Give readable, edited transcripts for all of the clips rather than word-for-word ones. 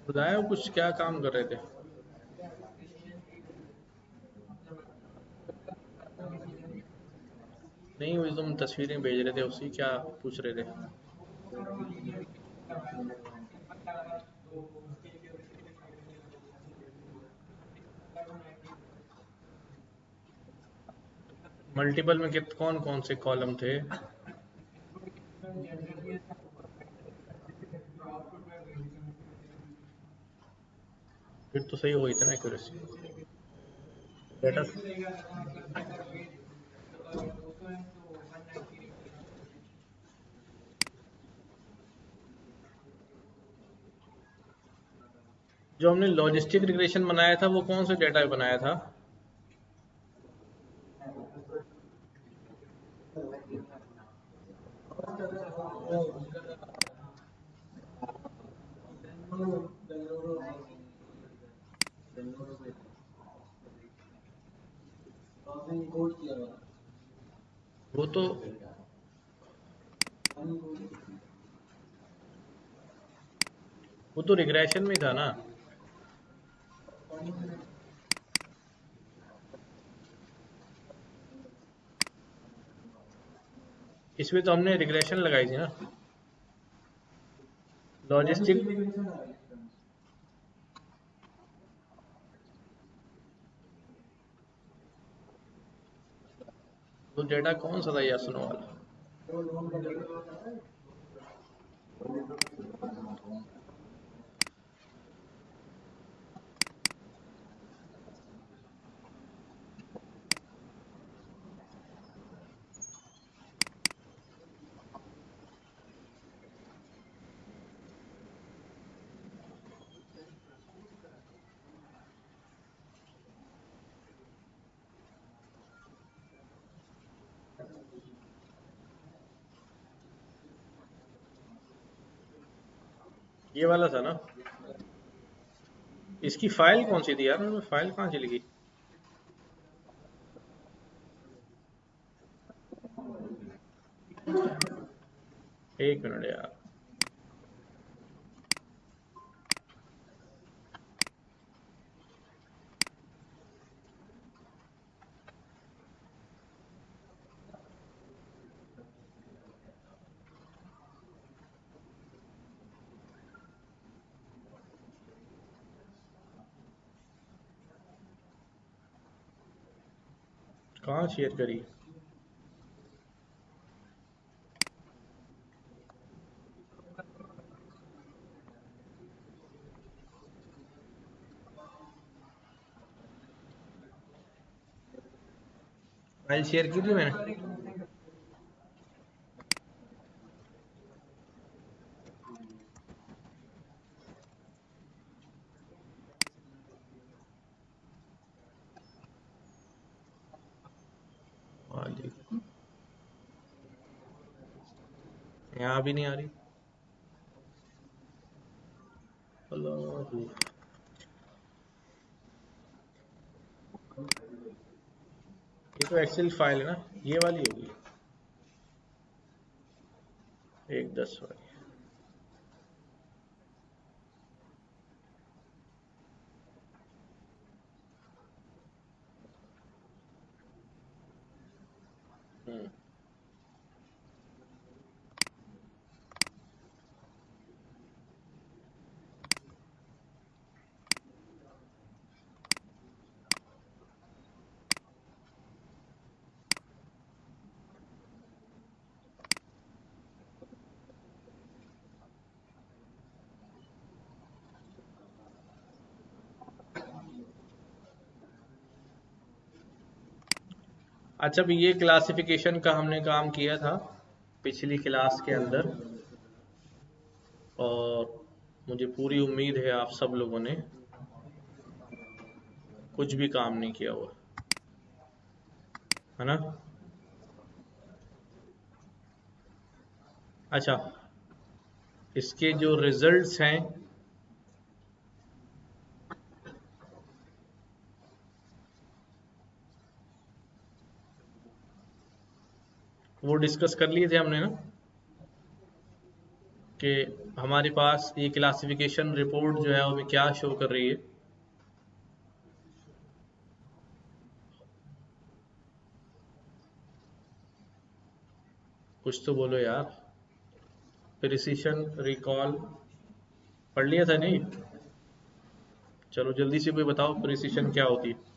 बताया कुछ क्या काम कर रहे थे? नहीं, वही तुम तस्वीरें भेज रहे थे, उसी क्या पूछ रहे थे? मल्टीपल में कित कौन कौन से कॉलम थे? फिर तो सही हो गई थी ना एक्यूरेसी। डेटा जो हमने लॉजिस्टिक रिग्रेशन बनाया था वो कौन से डेटा पे बनाया था? वो तो वो तो रिग्रेशन में था ना। इसमें तो हमने रिग्रेशन लगाई थी ना। लॉजिस्टिक। वो डेटा कौन सा था यासनो वाला? ये वाला था ना। इसकी फाइल कौन सी थी यार, फाइल कहाँ चली गई? एक मिनट यार। कहाँ शेयर करी? फाइल शेयर की थी मैंने। वाली। यहाँ भी नहीं आ रही। अल्लाह। ये तो एक्सेल फाइल है ना, ये वाली होगी। एक 10 वाली। हम्म। अच्छा, भी ये क्लासिफिकेशन का हमने काम किया था पिछली क्लास के अंदर, और मुझे पूरी उम्मीद है आप सब लोगों ने कुछ भी काम नहीं किया हुआ, है ना? अच्छा, इसके जो रिजल्ट्स हैं वो डिस्कस कर लिए थे हमने ना, कि हमारे पास ये क्लासिफिकेशन रिपोर्ट जो है वो हमें क्या शो कर रही है। कुछ तो बोलो यार। प्रिसिशन रिकॉल पढ़ लिया था नहीं? चलो जल्दी से कोई बताओ प्रिसिशन क्या होती है।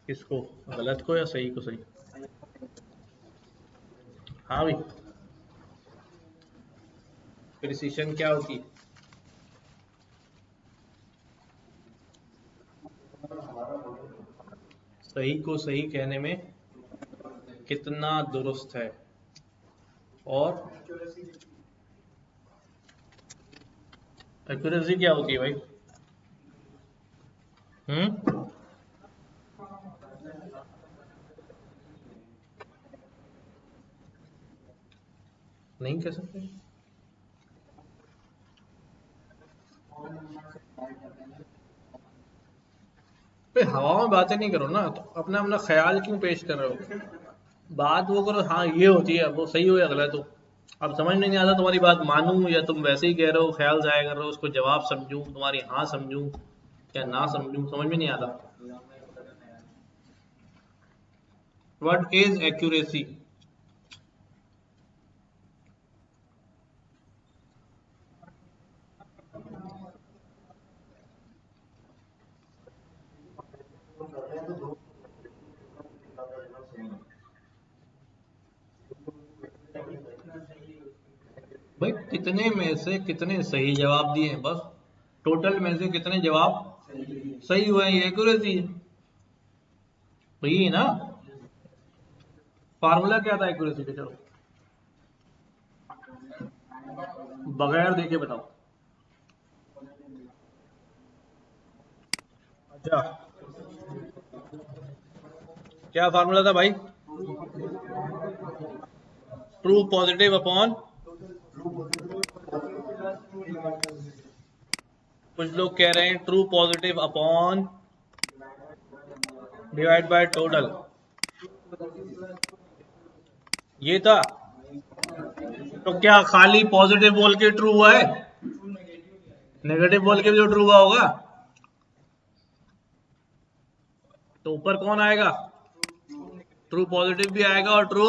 किसको, गलत को या सही को? सही। हाँ भाई, प्रिसिशन क्या होती है? सही को सही कहने में कितना दुरुस्त है। और एक्यूरेसी क्या होती है भाई? हम्म। नहीं कह सकते? पे हवा में बातें नहीं करो ना, तो अपना अपना ख्याल क्यों पेश कर रहे हो? बात वो करो, हाँ ये होती है, वो सही हो या गलत हो। अब समझ में नहीं आता तुम्हारी बात मानूं या तुम वैसे ही कह रहे हो, ख्याल जाया कर रहे हो, उसको जवाब समझूं, तुम्हारी हाँ समझूं या ना समझूं, समझ में नहीं आता। What is accuracy? भाई कितने में से कितने सही जवाब दिए हैं बस। टोटल में से कितने जवाब सही हुए हैं, ये एक्यूरेसी है। वही है ना। फार्मूला क्या था एक्यूरेसी का? चलो बगैर देखे बताओ। अच्छा, क्या फार्मूला था भाई? ट्रू पॉजिटिव अपॉन, कुछ लोग कह रहे हैं true positive upon divide by total. ये था। तो क्या खाली पॉजिटिव बोल के ट्रू हुआ है? नेगेटिव बोल के भी तो ट्रू हुआ होगा। तो ऊपर कौन आएगा? ट्रू पॉजिटिव भी आएगा और ट्रू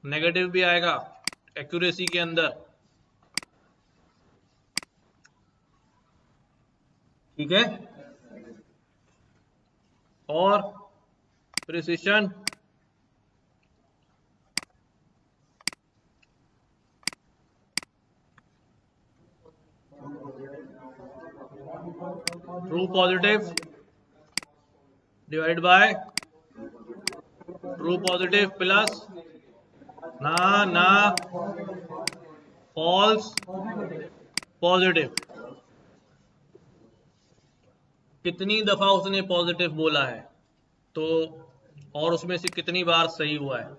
नेगेटिव भी आएगा एक्यूरेसी के अंदर। ठीक है। और precision, true positive divide by true positive plus, ना ना, फॉल्स पॉजिटिव। कितनी दफा उसने पॉजिटिव बोला है, तो और उसमें से कितनी बार सही हुआ है।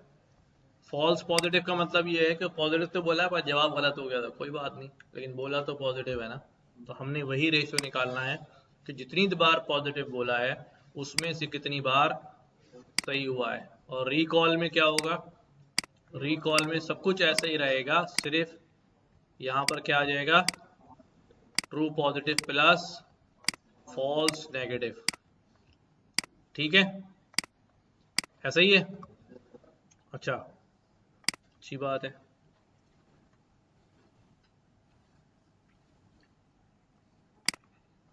फॉल्स पॉजिटिव का मतलब ये है कि पॉजिटिव तो बोला है पर जवाब गलत हो गया था, कोई बात नहीं, लेकिन बोला तो पॉजिटिव है ना। तो हमने वही रेशियो निकालना है कि जितनी बार पॉजिटिव बोला है उसमें से कितनी बार सही हुआ है। और रिकॉल में क्या होगा? रिकॉल में सब कुछ ऐसा ही रहेगा, सिर्फ यहाँ पर क्या आ जाएगा? True positive plus false negative. ठीक है, ऐसा ही है। अच्छा, अच्छी बात है।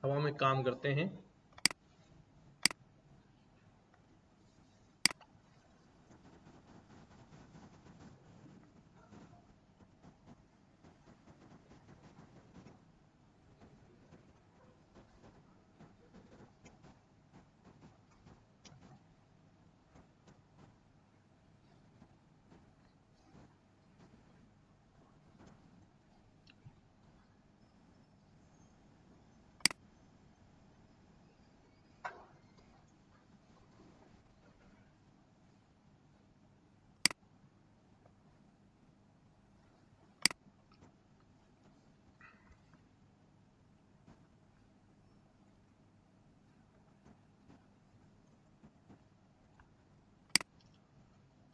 अब हम एक काम करते हैं,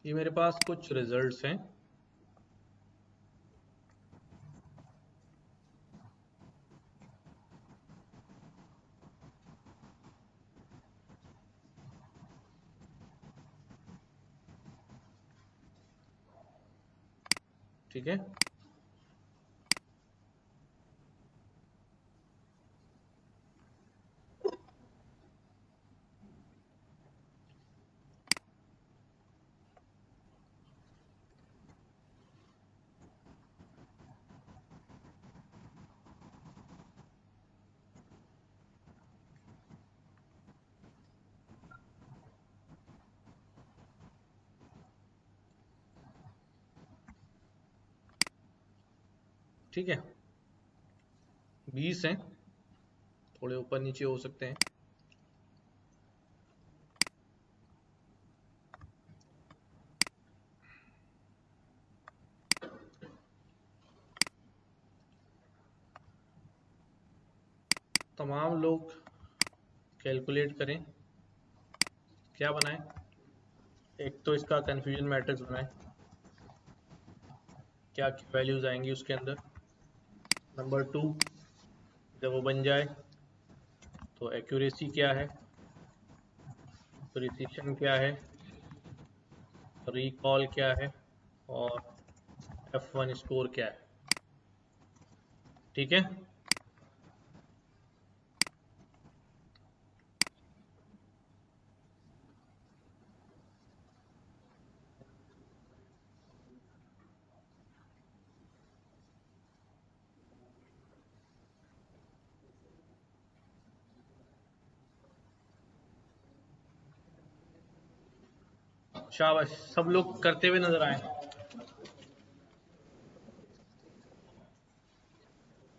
ये मेरे पास कुछ रिजल्ट्स हैं। ठीक है, ठीक है, 20 हैं, थोड़े ऊपर नीचे हो सकते हैं। तमाम लोग कैलकुलेट करें, क्या बनाएं। एक तो इसका कन्फ्यूजन मैट्रिक्स बनाएं, क्या क्या वैल्यूज आएंगी उसके अंदर। नंबर 2, जब वो बन जाए तो एक्यूरेसी क्या है, प्रिसिशन क्या है, रिकॉल क्या है, और F1 स्कोर क्या है। ठीक है, शाबाश, सब लोग करते हुए नजर आए।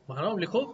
मानो लिखो।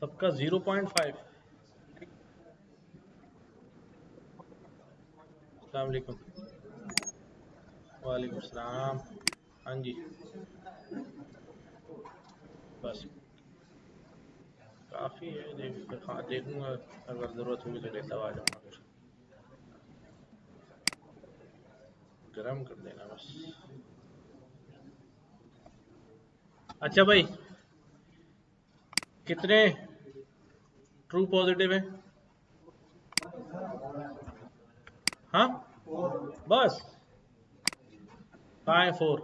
सबका 0.5। अस्सलाम वालेकुम। वालेकुम सलाम। हाँ जी, बस काफ़ी है। हाँ देखूंगा, अगर ज़रूरत होगी तो लेता हुआ आ जाऊँगा। फिर गर्म कर देना बस। अच्छा भाई, कितने ट्रू पॉजिटिव है? हाँ, बस। कहाँ है 4?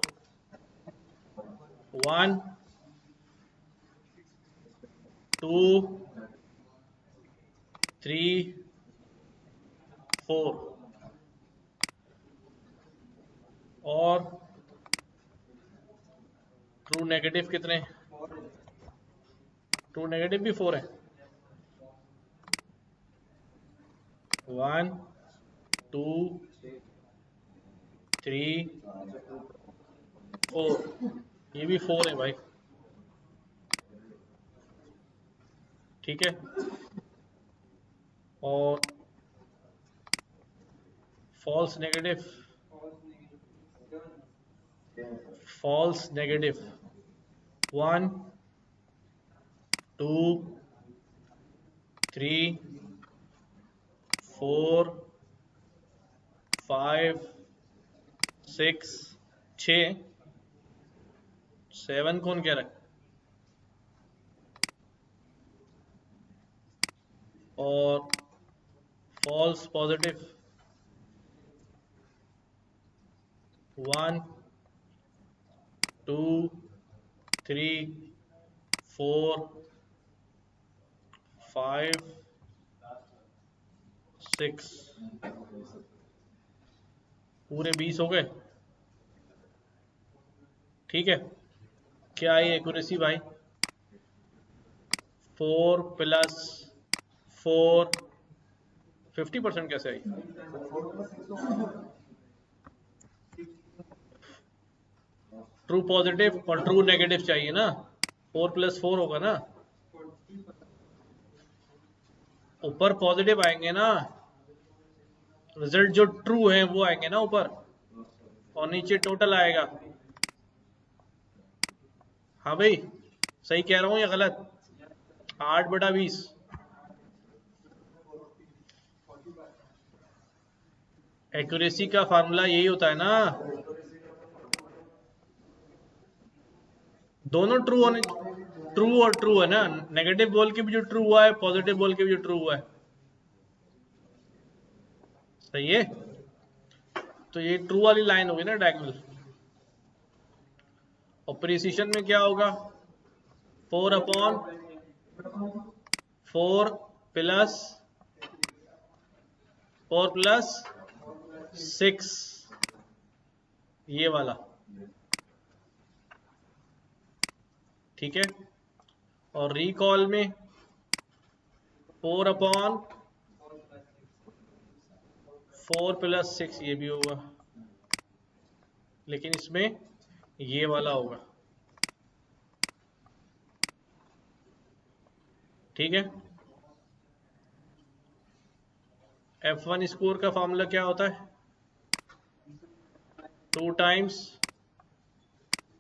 1, 2, 3, 4। और ट्रू नेगेटिव कितने? ट्रू नेगेटिव भी 4 है। 1, 2, 3, 4, ये भी 4 है भाई, ठीक है। और फॉल्स नेगेटिव, फॉल्स नेगेटिव 1 2 3 4 5 6 6 7 कौन कह रहा है? और फॉल्स पॉजिटिव 1 2 3 4 5 6, पूरे 20 हो गए, ठीक है। क्या है एक्यूरेसी भाई? 4 प्लस 4, 50% कैसे आई? ट्रू पॉजिटिव और ट्रू नेगेटिव चाहिए ना, 4 प्लस 4 होगा ना, ऊपर पॉजिटिव आएंगे ना, रिजल्ट जो ट्रू है वो आएंगे ना ऊपर, और नीचे टोटल आएगा। हाँ भाई, सही कह रहा हूँ या गलत? 8/20। एक्यूरेसी का फार्मूला यही होता है ना, दोनों ट्रू होने, ट्रू और ट्रू है ना, नेगेटिव बोल के भी जो ट्रू हुआ है, पॉजिटिव बोल के भी जो ट्रू हुआ है, सही है। तो ये ट्रू वाली लाइन होगी ना डायगोनल। और प्रिसिशन में क्या होगा? 4/4 प्लस 4+6, ये वाला, ठीक है। और रिकॉल में 4/4+6 ये भी होगा, लेकिन इसमें ये वाला होगा, ठीक है। F1 स्कोर का फॉर्मूला क्या होता है? 2 times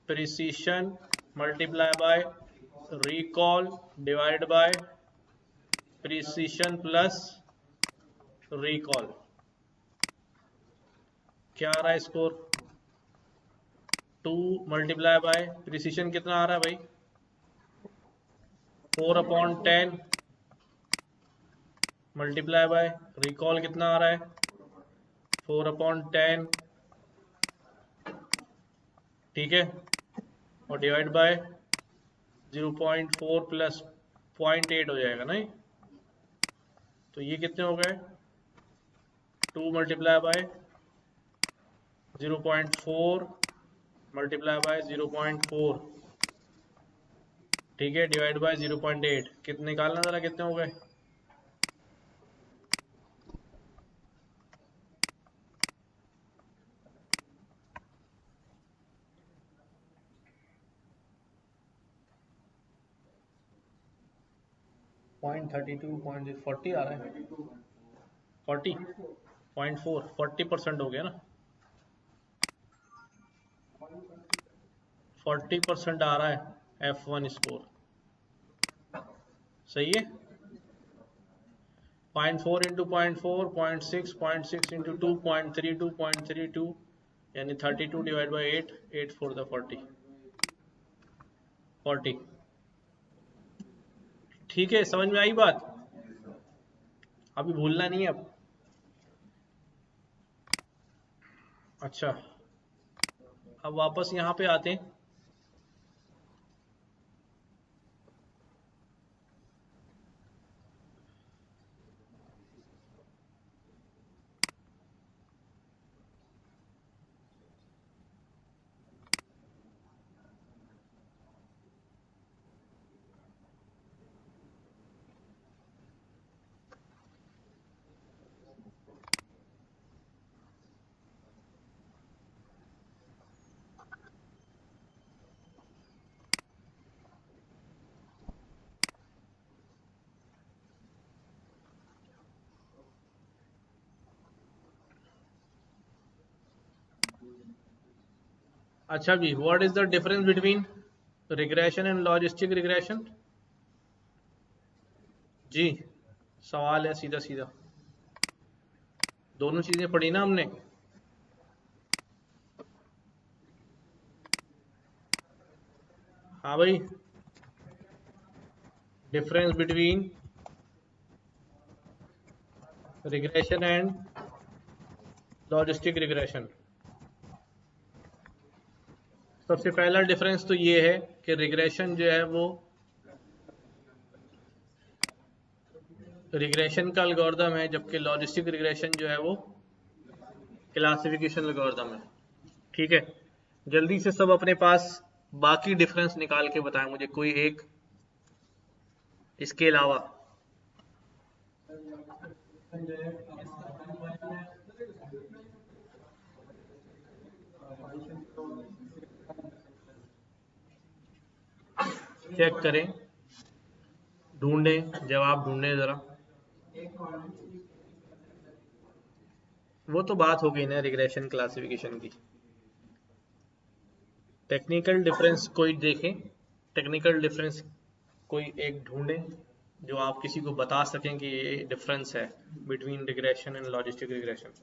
precision multiply by recall divide by precision plus recall. क्या आ रहा है स्कोर? 2 मल्टीप्लाई बाय प्रिसिशन कितना आ रहा है भाई? 4/10 मल्टीप्लाई बाय रिकॉल कितना आ रहा है? 4/10, ठीक है। और डिवाइड बाय 0.4 प्लस 0.8 हो जाएगा ना। तो ये कितने हो गए? 2 मल्टीप्लाई बाय 0.4 मल्टीप्लाई बाय 0.4, ठीक है, डिवाइड बाय 0.8, कितने निकालना जरा, कितने हो गए? पॉइंट 32, 40 आ रहा है, 40.4, 40% हो गया ना, 40% आ रहा है F1 स्कोर, सही है। 0.4 इंटू 0.4, 0.6, 0.6 इंटू 2, 0.32, 0.32, यानी 32 डिवाइड बाई 8, 8 4 द 40, 40, ठीक है। समझ में आई बात? अभी भूलना नहीं है अब। अच्छा, अब वापस यहाँ पे आते हैं। अच्छा जी, what is the difference between regression and logistic regression? जी, सवाल है सीधा सीधा, दोनों चीजें पढ़ी ना हमने। हाँ भाई, difference between regression and logistic regression. सबसे पहला डिफरेंस तो ये है कि रिग्रेशन जो है वो रिग्रेशन का एल्गोरिदम है, जबकि लॉजिस्टिक रिग्रेशन जो है वो क्लासिफिकेशन एल्गोरिदम है। ठीक है, जल्दी से सब अपने पास बाकी डिफरेंस निकाल के बताएं मुझे, कोई एक इसके अलावा। चेक करें, ढूंढें, जवाब ढूंढें जरा। वो तो बात हो गई ना रिग्रेशन क्लासिफिकेशन की। टेक्निकल डिफरेंस कोई देखें, टेक्निकल डिफरेंस कोई एक ढूंढें जो आप किसी को बता सकें कि ये डिफरेंस है between regression and logistic regression.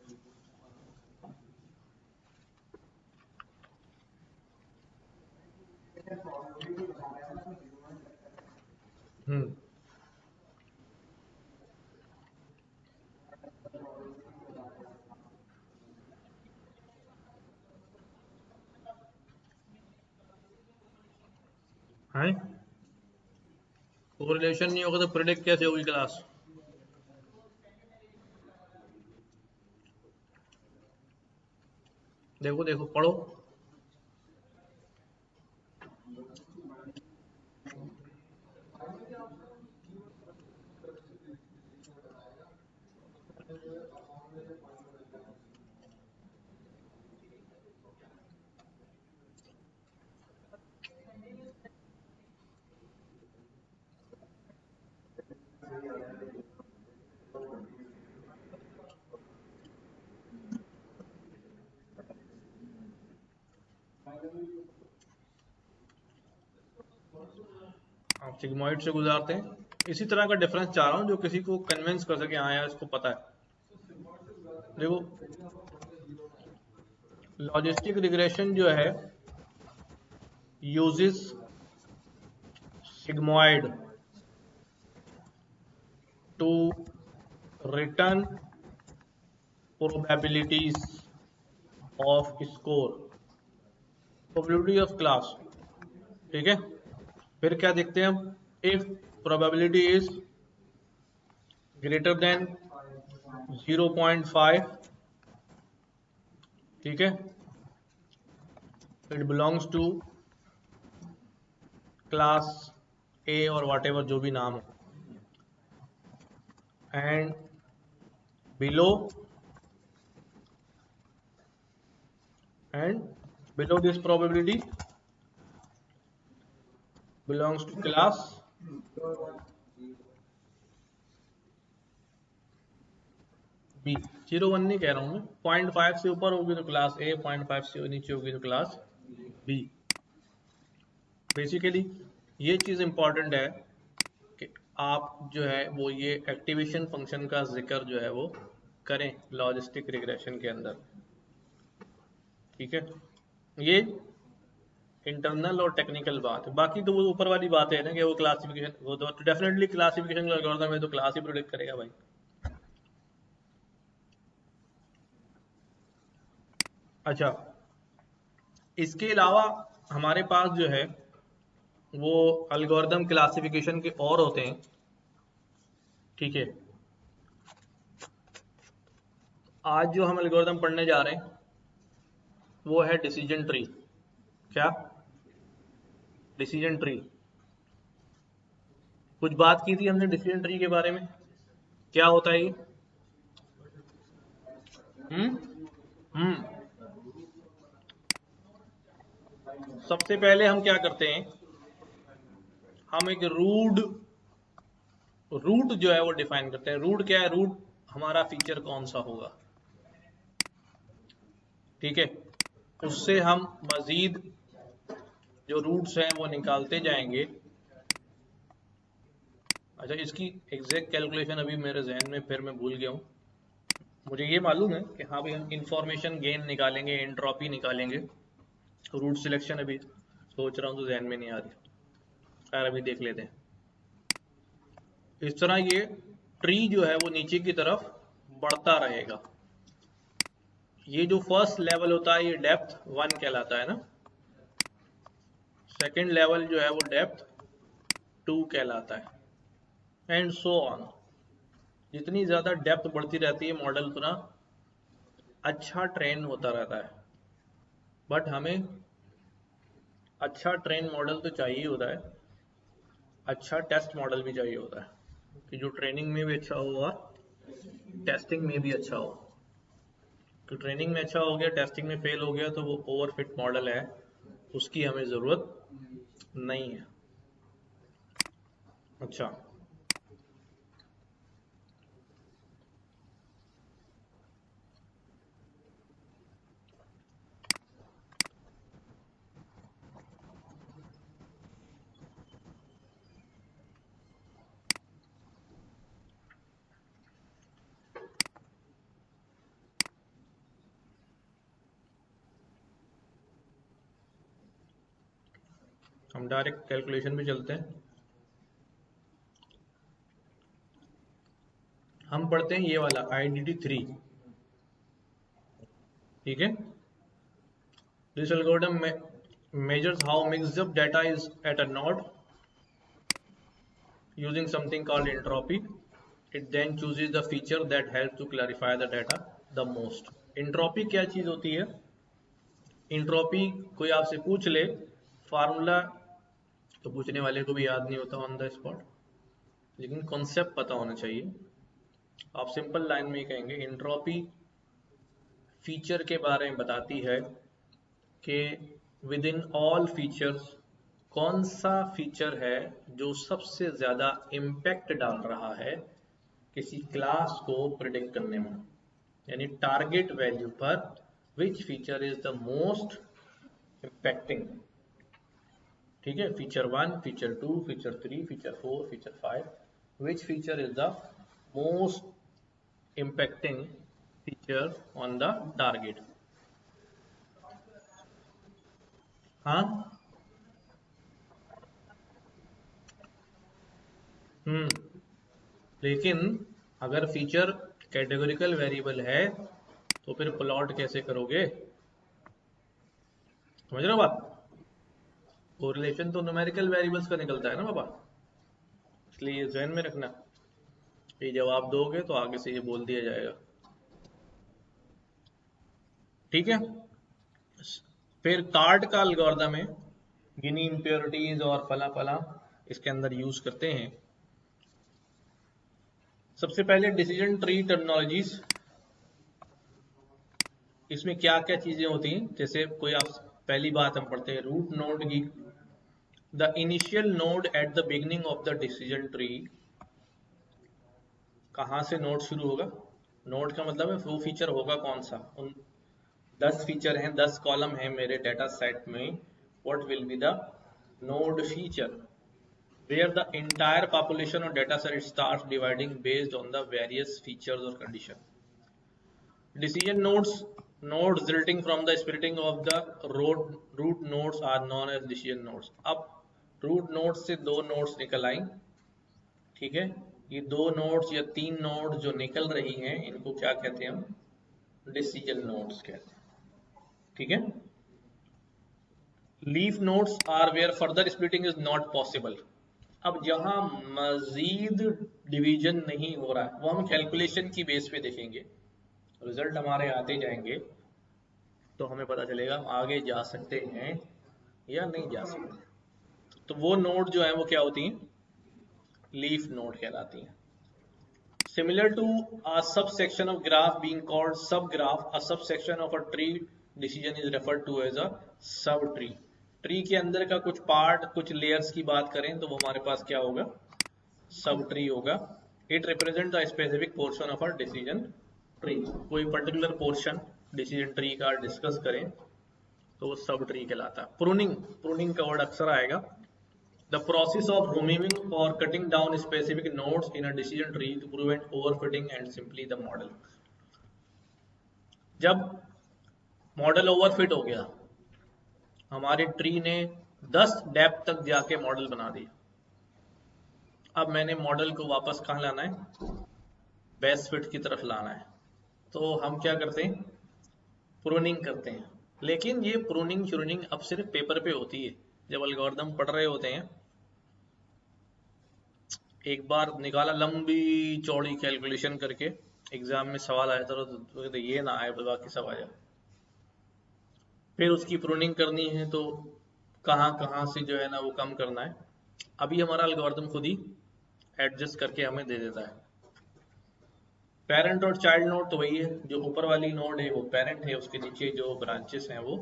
Hmm, है कोरिलेशन नहीं होगा तो प्रेडिक्ट कैसे होगी क्लास? देखो देखो, पढ़ो। आप सिग्मॉइड से गुजारते हैं, इसी तरह का डिफरेंस चाह रहा हूँ जो किसी को कन्विंस कर सके, हाँ यार इसको पता है। देखो, लॉजिस्टिक रिग्रेशन जो है uses sigmoid to return probabilities of score, probability of class। ठीक है, फिर क्या देखते हैं हम, if probability is greater than 0.5, ठीक है, it belongs to class A और whatever जो भी नाम हो, and below and below this probability belongs to class B। 0.1 नहीं कह रहा हूं मैं, 0.5 से ऊपर होगी तो क्लास A, 0.5 से नीचे होगी तो क्लास B। बेसिकली ये चीज इंपॉर्टेंट है कि आप जो है वो ये एक्टिवेशन फंक्शन का जिक्र जो है वो करें लॉजिस्टिक रिग्रेशन के अंदर। ठीक है, ये इंटरनल और टेक्निकल बात है, बाकी तो वो ऊपर वाली बात है ना कि वो क्लासिफिकेशन, वो तो डेफिनेटली क्लासिफिकेशन का एल्गोरिथम है तो क्लास ही प्रेडिक्ट करेगा भाई। अच्छा, इसके अलावा हमारे पास जो है वो एल्गोरिथम क्लासिफिकेशन के और होते हैं। ठीक है, आज जो हम एल्गोरिथम पढ़ने जा रहे हैं वो है डिसीजन ट्री। क्या? Decision tree. कुछ बात की थी हमने डिसीजन ट्री के बारे में, क्या होता है ये? हम्म हम्म सबसे पहले हम क्या करते हैं, हम एक रूट जो है वो डिफाइन करते हैं। रूट क्या है? रूट हमारा फीचर कौन सा होगा। ठीक है, उससे हम मजीद जो रूट्स हैं वो निकालते जाएंगे। अच्छा, इसकी एग्जैक्ट कैलकुलेशन अभी मेरे जहन में फिर मैं भूल गया हूँ। मुझे ये मालूम है कि हाँ भाई हम इंफॉर्मेशन गेन निकालेंगे, एंट्रोपी निकालेंगे। रूट सिलेक्शन अभी सोच रहा हूँ तो जहन में नहीं आ रही। खैर अभी देख लेते हैं। इस तरह ये ट्री जो है वो नीचे की तरफ बढ़ता रहेगा। ये जो फर्स्ट लेवल होता है ये डेप्थ 1 कहलाता है ना। सेकंड लेवल जो है वो डेप्थ 2 कहलाता है, एंड सो ऑन। जितनी ज़्यादा डेप्थ बढ़ती रहती है मॉडल उतना अच्छा ट्रेन होता रहता है। बट हमें अच्छा ट्रेन मॉडल तो चाहिए होता है, अच्छा टेस्ट मॉडल भी चाहिए होता है कि जो ट्रेनिंग में भी अच्छा हो और टेस्टिंग में भी अच्छा हो। तो ट्रेनिंग में अच्छा हो गया, टेस्टिंग में फेल हो गया तो वो ओवरफिट मॉडल है, उसकी हमें ज़रूरत नहीं है। अच्छा, हम डायरेक्ट कैलकुलेशन पे चलते हैं। हम पढ़ते हैं ये वाला IDD3, ठीक है। This algorithm measures how mixed up data is at a node using something called entropy. It then chooses the feature that helps to clarify the data the most. Entropy क्या चीज होती है? इंट्रोपी कोई आपसे पूछ ले फार्मूला तो पूछने वाले को भी याद नहीं होता ऑन द स्पॉट, लेकिन कॉन्सेप्ट पता होना चाहिए। आप सिंपल लाइन में कहेंगे इंट्रोपी फीचर के बारे में बताती है कि विद इन ऑल फीचर्स कौन सा फीचर है जो सबसे ज़्यादा इम्पैक्ट डाल रहा है किसी क्लास को प्रिडिक्ट करने में, यानी टारगेट वैल्यू पर which feature is the most impacting. ठीक है, feature 1, feature 2, feature 3, feature 4, feature 5, which feature is the most impacting feature on the target। हाँ, हम्म, लेकिन अगर फीचर कैटेगोरिकल वेरिएबल है तो फिर प्लॉट कैसे करोगे? समझ रहे हो बात? कोरिलेशन तो न्यूमेरिकल वेरिएबल्स का निकलता है ना बाबा, इसलिए ये ध्यान में रखना। ये जवाब दोगे तो आगे से ये बोल दिया जाएगा, ठीक है। फिर कार्ड का एल्गोरिथम है, गिनी इम्प्योरिटीज और फला फला इसके अंदर यूज करते हैं। सबसे पहले डिसीजन ट्री टर्मिनोलॉजीज, इसमें क्या क्या चीजें होती हैं, जैसे कोई आप पहली बात हम पढ़ते हैं रूट नोड की। The initial node at the beginning of the decision tree, कहाँ से नोड शुरू होगा? नोड का मतलब है वो फीचर होगा कौन सा। उन 10 फीचर हैं, 10 कॉलम हैं मेरे डाटा सेट में, what will be the node feature where the entire population of data set starts dividing based on the various features or condition। Decision nodes resulting from the splitting of the root nodes are known as decision nodes। अब root nodes से दो nodes निकल आई, ठीक है। ये दो nodes या तीन nodes जो निकल रही हैं इनको क्या कहते हैं हम? decision nodes कहते हैं, ठीक है। Leaf nodes are where further splitting is not possible। अब जहां मजीद डिवीजन नहीं हो रहा है वो हम कैलकुलेशन की बेस पे देखेंगे, रिजल्ट हमारे आते जाएंगे तो हमें पता चलेगा हम आगे जा सकते हैं या नहीं जा सकते। तो वो नोड जो है वो क्या होती हैं? लीफ नोड कहलाती हैं। Similar to a subsection of graph being called subgraph, a subsection of a tree decision is referred to as a subtree। Tree के अंदर का कुछ पार्ट, कुछ लेयर्स की बात करें तो वो हमारे पास क्या होगा? सब ट्री होगा। It represent the specific portion of a decision tree. कोई पर्टिकुलर पोर्शन डिसीजन ट्री का डिस्कस करें तो वो सब ट्री कहलाता है। प्रूनिंग, प्रूनिंग का वर्ड अक्सर आएगा। द प्रोसेस ऑफ रिमूविंग और cutting down specific nodes in a decision tree to prevent overfitting and simply the model. जब मॉडल ओवरफिट हो गया, हमारे ट्री ने 10 डेप्थ तक जाके मॉडल बना दिया, अब मैंने मॉडल को वापस कहाँ लाना है, बेस्ट फिट की तरफ लाना है। तो हम क्या करते हैं, प्रूनिंग करते हैं। लेकिन ये प्रूनिंग श्रूनिंग अब सिर्फ पेपर पे होती है। जब एल्गोरिथम पढ़ रहे होते हैं, एक बार निकाला लंबी चौड़ी कैलकुलेशन करके, एग्जाम में सवाल आया था तो ये ना आए, बाकी सब आ जाए। फिर उसकी प्रूनिंग करनी है तो कहाँ कहाँ से जो है ना वो कम करना है, अभी हमारा एल्गोरिथम खुद ही एडजस्ट करके हमें दे देता है। पेरेंट और चाइल्ड नोड तो वही है, जो ऊपर वाली नोड है वो पेरेंट है, उसके नीचे जो ब्रांचेस हैं वो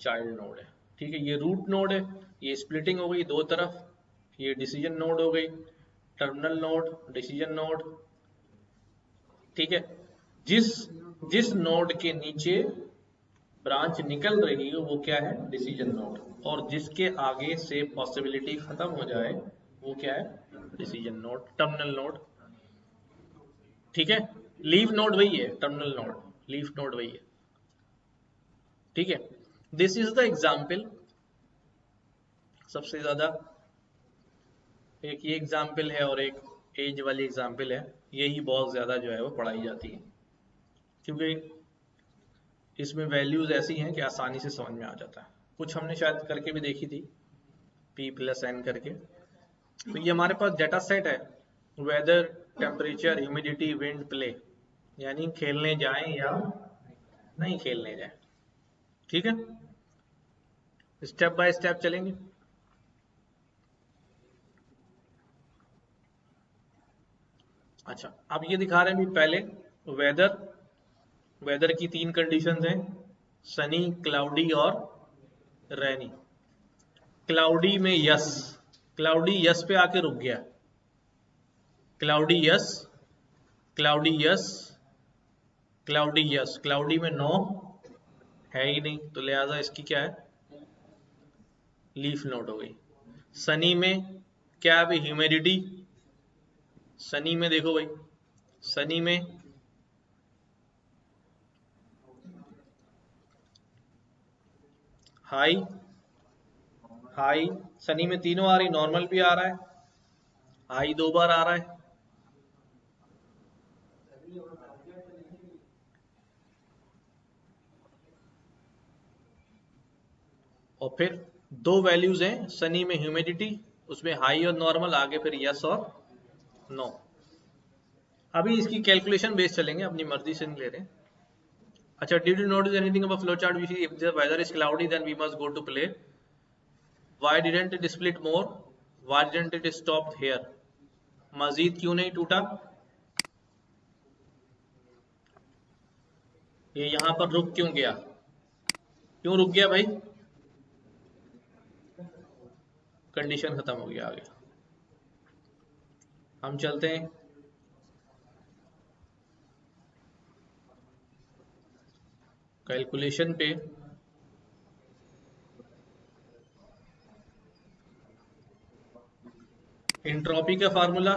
चाइल्ड नोड है। ठीक है, ये रूट नोड है, ये स्प्लिटिंग हो गई दो तरफ, ये डिसीजन नोड हो गई, टर्मिनल नोड, डिसीजन नोड। ठीक है, जिस जिस नोड के नीचे ब्रांच निकल रही है वो क्या है, डिसीजन नोड, और जिसके आगे से पॉसिबिलिटी खत्म हो जाए वो क्या है, डिसीजन नोड, टर्मिनल नोड। ठीक है, लीव नोड वही है, टर्मिनल नोड, लीफ नोड वही है। ठीक है, दिस इज द एग्जाम्पल। सबसे ज्यादा एक ये एग्जाम्पल है और एक एज वाली एग्जाम्पल है, यही बहुत ज्यादा जो है वो पढ़ाई जाती है, क्योंकि इसमें वैल्यूज ऐसी हैं कि आसानी से समझ में आ जाता है। कुछ हमने शायद करके भी देखी थी, P+N करके। तो ये हमारे पास डेटा सेट है, weather, temperature, humidity, wind, play, यानी खेलने जाएं या नहीं खेलने जाएं। ठीक है, स्टेप बाय स्टेप चलेंगे। अच्छा, अब ये दिखा रहे हैं भी पहले वेदर, वेदर की 3 कंडीशंस हैं, सनी, क्लाउडी और रैनी। क्लाउडी में यस, क्लाउडी यस पे आके रुक गया, cloudy yes, cloudy yes, cloudy yes, cloudy में नो है ही नहीं, तो लिहाजा इसकी क्या है, लीफ नोड हो गई। सनी में क्या है, ह्यूमिडिटी, सनी में देखो भाई, सनी में हाई, हाई, सनी में तीनों आ रही, नॉर्मल भी आ रहा है, हाई 2 बार आ रहा है, और फिर 2 वैल्यूज हैं सनी में, ह्यूमिडिटी, उसमें हाई और नॉर्मल, आगे फिर यस और नो। अभी इसकी कैलकुलेशन बेस चलेंगे, अपनी मर्जी से नहीं ले रहे। अच्छा, did you notice anything about flow chart, we see if the weather is cloudy then we must go to play, why didn't it split more, why didn't it stop here, Majid क्यों नहीं टूटा, ये यहां पर रुक क्यों गया, क्यों रुक गया भाई, कंडीशन खत्म हो गया। आगे हम चलते हैं कैलकुलेशन पे। एंट्रोपी का फार्मूला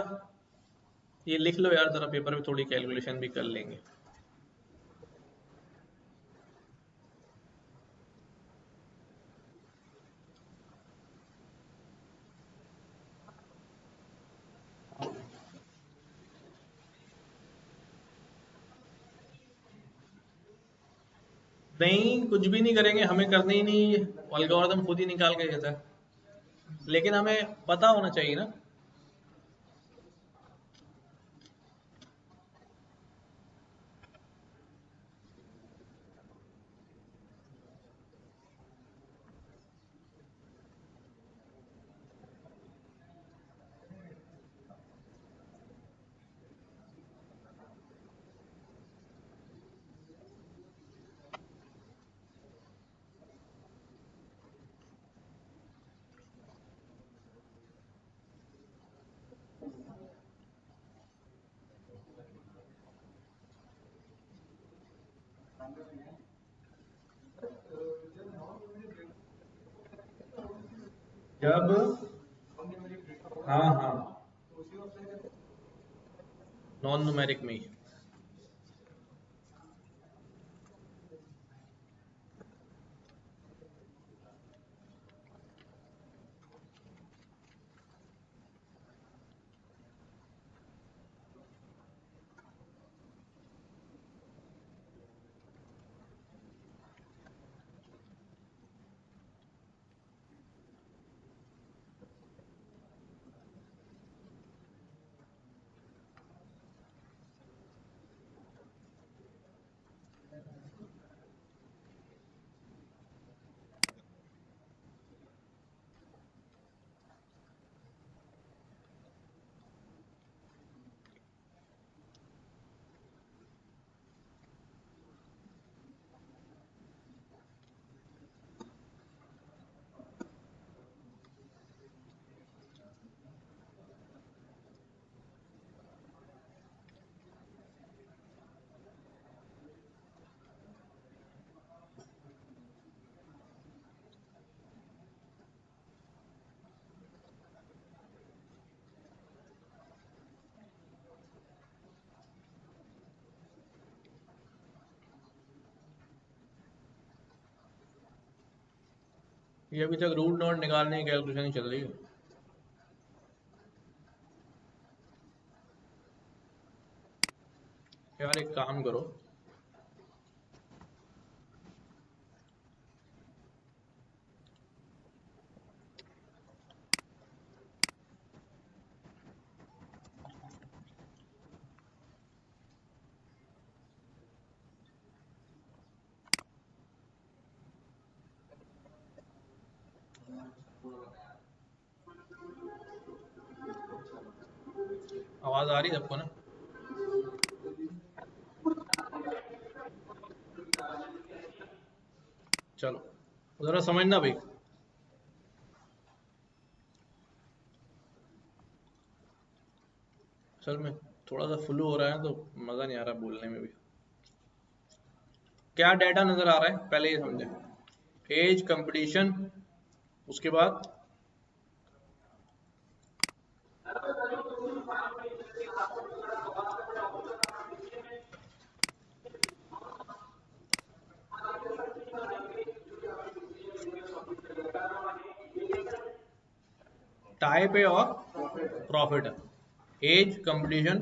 ये लिख लो यार, जरा पेपर में थोड़ी कैलकुलेशन भी कर लेंगे। नहीं, कुछ भी नहीं करेंगे, हमें करने ही नहीं, एल्गोरिथम खुद ही निकाल के देता है, लेकिन हमें पता होना चाहिए ना। जब, हाँ हाँ, नॉन न्यूमेरिक में ही। ये अभी तक रूट नॉट निकालने की कैलकुलेशन चल रही है। यार एक काम करो, आवाज आ रही है सबको ना? चलो जरा समझना भाई, असल में थोड़ा सा फ्लू हो रहा है तो मज़ा नहीं आ रहा बोलने में भी। क्या डाटा नज़र आ रहा है पहले ये समझे। एज, कंपटीशन, उसके बाद टाइप है और प्रॉफिट है। एज, कंपटीशन,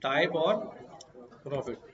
टाइप और प्रॉफिट।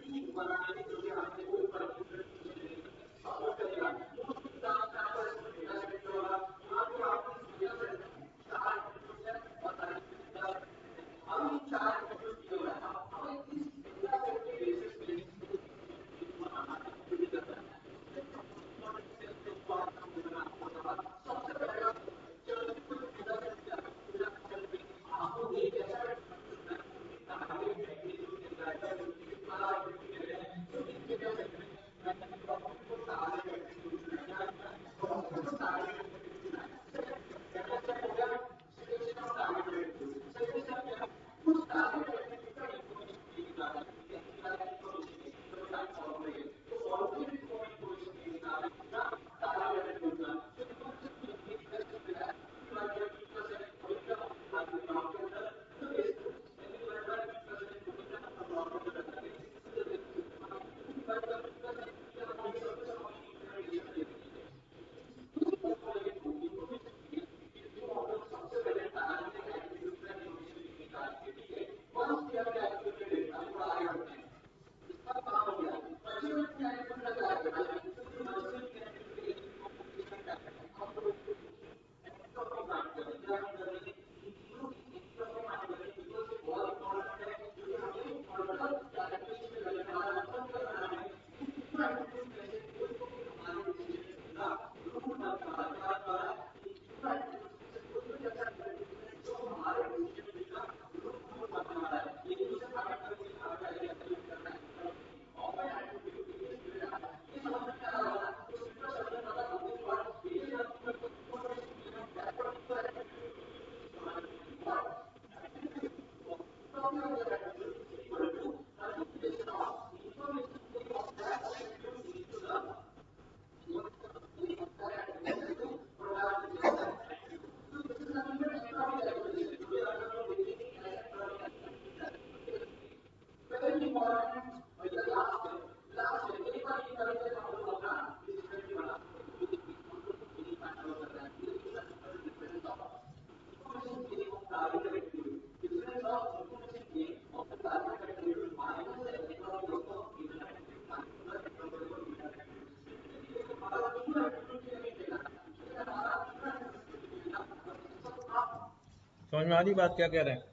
समझ में आ रही बात क्या कह रहे हैं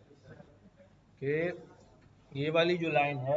कि ये वाली जो लाइन है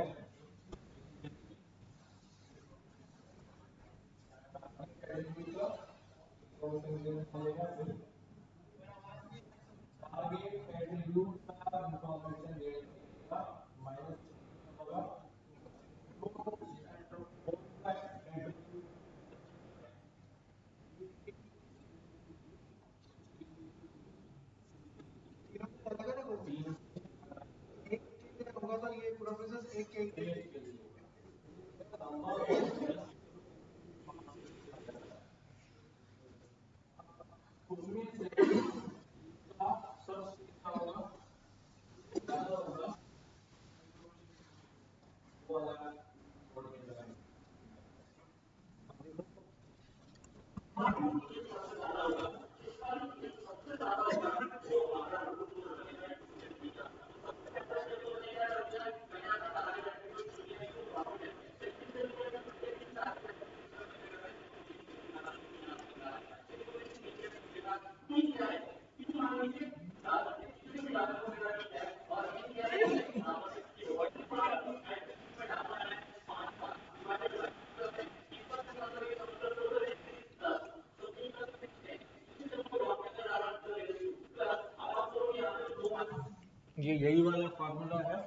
ये यही वाला फार्मूला है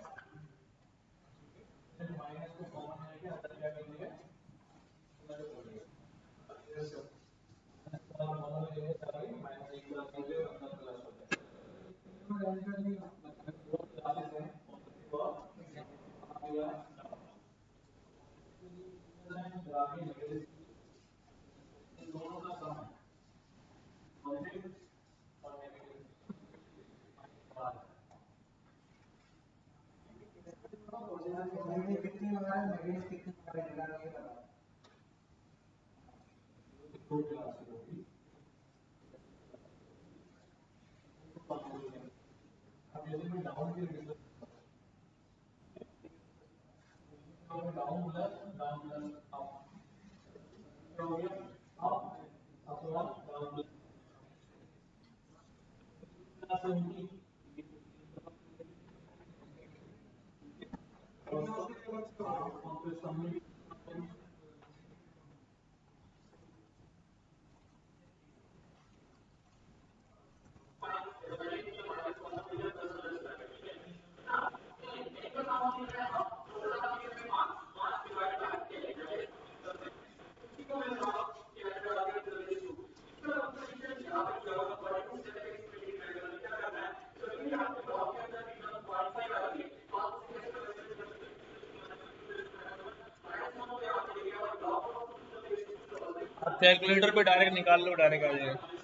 कैलकुलेटर पे डायरेक्ट निकाल लो डायरेक्ट आ जाएगा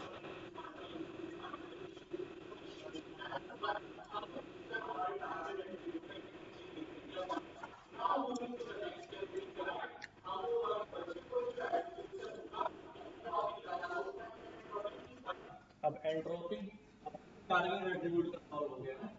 अब एंट्रोपी टारगेट एट्रीब्यूट का सॉल्व हो गया ना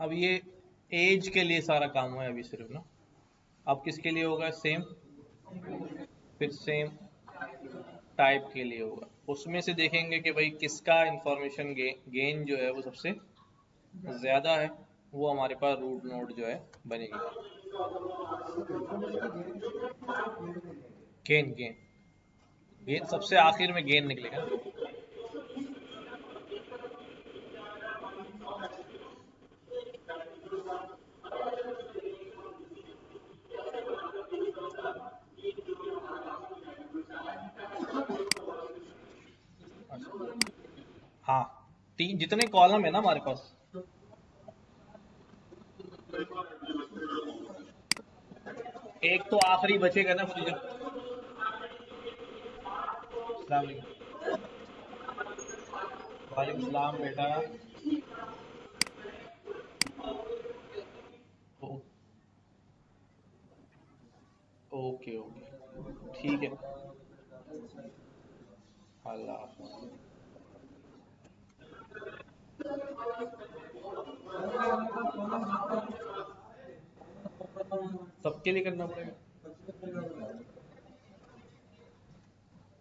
अब ये एज के लिए सारा काम हुआ है अभी सिर्फ ना, अब किसके लिए होगा सेम, फिर सेम टाइप के लिए होगा। उसमें से देखेंगे कि भाई किसका इंफॉर्मेशन गेन जो है वो सबसे ज़्यादा है, वो हमारे पास रूट नोड जो है बनेगी। गेन गेन गेन सबसे आखिर में गेन निकलेगा। हाँ, तीन जितने कॉलम है ना हमारे पास, एक तो आखिरी बचेगा ना पोजीशन। वालेकुम सलाम बेटा। ओ- ओके ओके ठीक है। अल्लाह हाफ़िज़। सबके लिए करना पड़ेगा।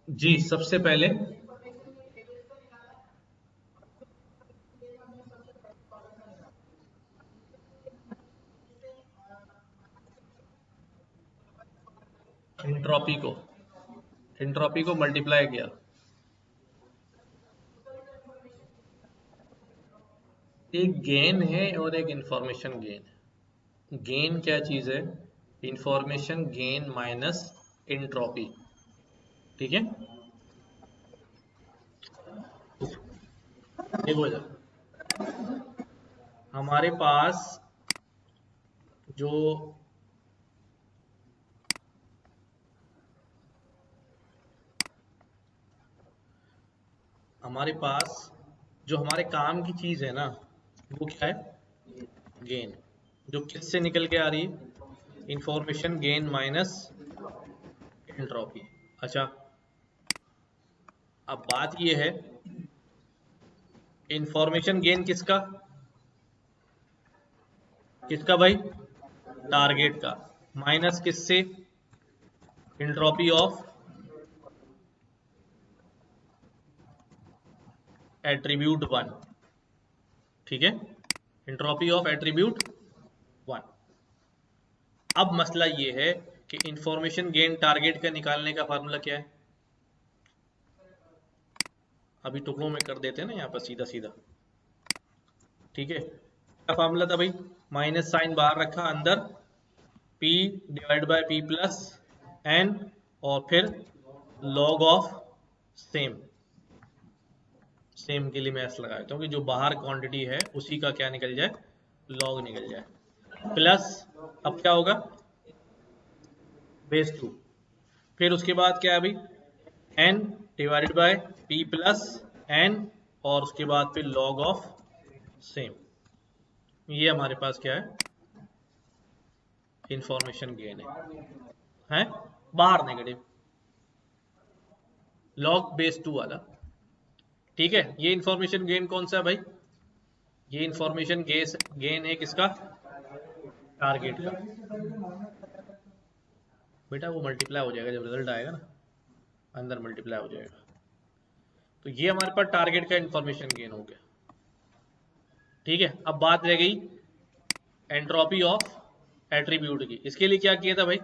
जी सबसे पहले एंट्रोपी को मल्टीप्लाई किया। एक गेन है और एक इंफॉर्मेशन गेन है। गेन क्या चीज़ है, इंफॉर्मेशन गेन माइनस एंट्रोपी, ठीक है। देखो जरा, हमारे पास जो हमारे पास जो हमारे काम की चीज़ है ना, वो क्या है, गेन, जो किससे निकल के आ रही है, इंफॉर्मेशन गेन माइनस एंट्रोपी। अच्छा, अब बात ये है, इंफॉर्मेशन गेन किसका, किसका भाई, टारगेट का, माइनस किससे, एंट्रोपी ऑफ एट्रीब्यूट वन, ठीक है, एंट्रोपी ऑफ एट्रीब्यूट वन। अब मसला ये है कि इंफॉर्मेशन गेन टारगेट का निकालने का फार्मूला क्या है, अभी टुकड़ों में कर देते हैं ना यहाँ पर सीधा सीधा, ठीक है। क्या फार्मूला था भाई, माइनस साइन बाहर रखा, अंदर p divide by p plus n, और फिर लॉग ऑफ सेम, सेम के लिए मैं s लगाया क्योंकि जो बाहर क्वांटिटी है उसी का क्या निकल जाए, लॉग निकल जाए, प्लस अब क्या होगा, बेस 2, फिर उसके बाद क्या है भाई, n divided by p plus n, और उसके बाद फिर लॉग ऑफ सेम। ये हमारे पास क्या है, इंफॉर्मेशन गेन है बाहर नेगेटिव, लॉग बेस 2 वाला, ठीक है। ये इंफॉर्मेशन गेन कौन सा है भाई, ये इंफॉर्मेशन गेन है किसका, टारगेट का। बेटा वो मल्टीप्लाई हो जाएगा जब रिजल्ट आएगा ना, अंदर मल्टीप्लाई हो जाएगा। तो ये हमारे पास टारगेट का इंफॉर्मेशन गेन हो गया, ठीक है। अब बात रह गई एंट्रोपी ऑफ एट्रीब्यूट की। इसके लिए क्या किया था भाई,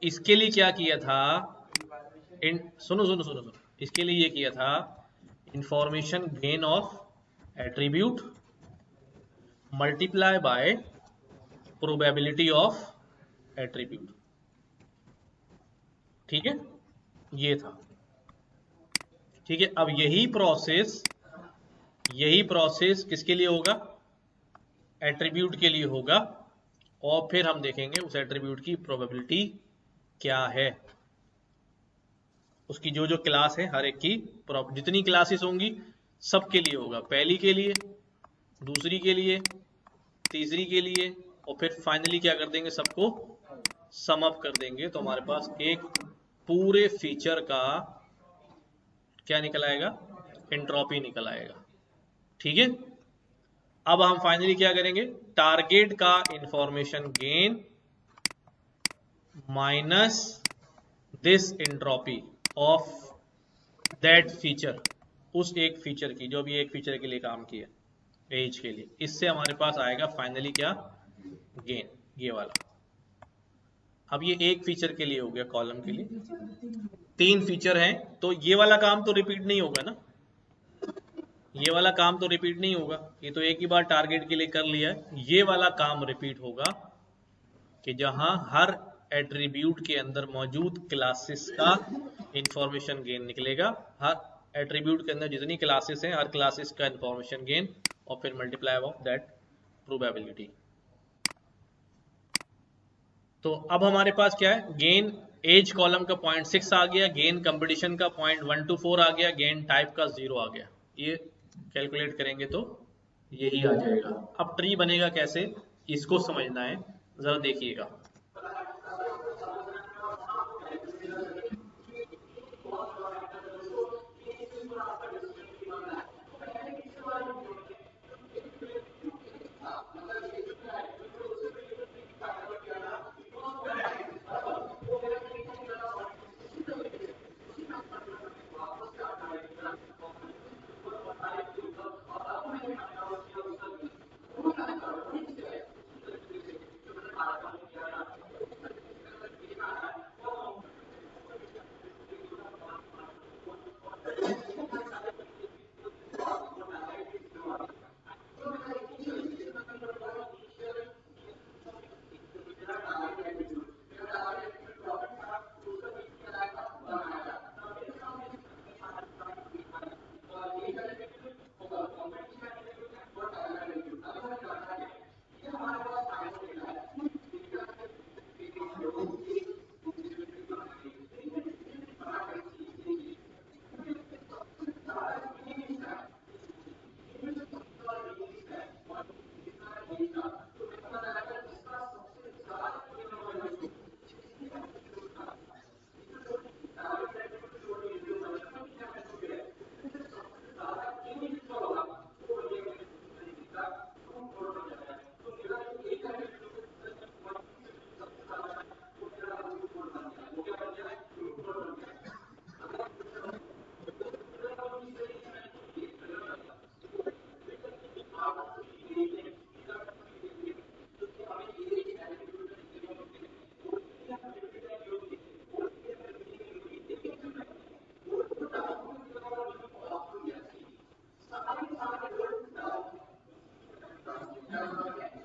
इसके लिए क्या किया था, सुनो सुनो सुनो सुनो, इसके लिए ये किया था, information gain of attribute multiply by probability of attribute, ठीक है, ये था, ठीक है। अब यही प्रोसेस किसके लिए होगा, एट्रीब्यूट के लिए होगा, और फिर हम देखेंगे उस एट्रीब्यूट की प्रोबेबिलिटी क्या है, उसकी जो जो क्लास है हर एक की, जितनी क्लासेस होंगी सबके लिए होगा, पहली के लिए, दूसरी के लिए, तीसरी के लिए, और फिर फाइनली क्या कर देंगे, सबको सम अप कर देंगे, तो हमारे पास एक पूरे फीचर का क्या निकल आएगा, एंट्रोपी निकल आएगा, ठीक है। अब हम फाइनली क्या करेंगे, टारगेट का information gain minus this entropy of that feature, उस एक फीचर की जो भी एक फीचर के लिए काम किया एज के लिए, इससे हमारे पास आएगा फाइनली क्या, गेन, ये वाला। अब ये एक फीचर के लिए हो गया, कॉलम के लिए 3 फीचर हैं, तो ये वाला काम तो रिपीट नहीं होगा ना, ये वाला काम तो रिपीट नहीं होगा, ये तो एक ही बार टारगेट के लिए कर लिया है। ये वाला काम रिपीट होगा कि जहां हर एट्रीब्यूट के अंदर मौजूद क्लासेस का इंफॉर्मेशन गेन निकलेगा, हर एट्रीब्यूट के अंदर जितनी क्लासेस हैं हर क्लासेस का इंफॉर्मेशन गेन, और फिर मल्टीप्लाई ऑफ दैट प्रोबेबिलिटी। तो अब हमारे पास क्या है, गेन एज कॉलम का 0.6 आ गया, गेन कंपटीशन का 0.124 आ गया, गेन टाइप का 0 आ गया। ये कैलकुलेट करेंगे तो यही आ जाएगा। अब ट्री बनेगा कैसे, इसको समझना है, जरा देखिएगा।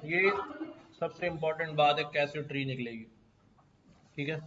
ये सबसे इंपॉर्टेंट बात है, कैसे ट्री निकलेगी, ठीक है।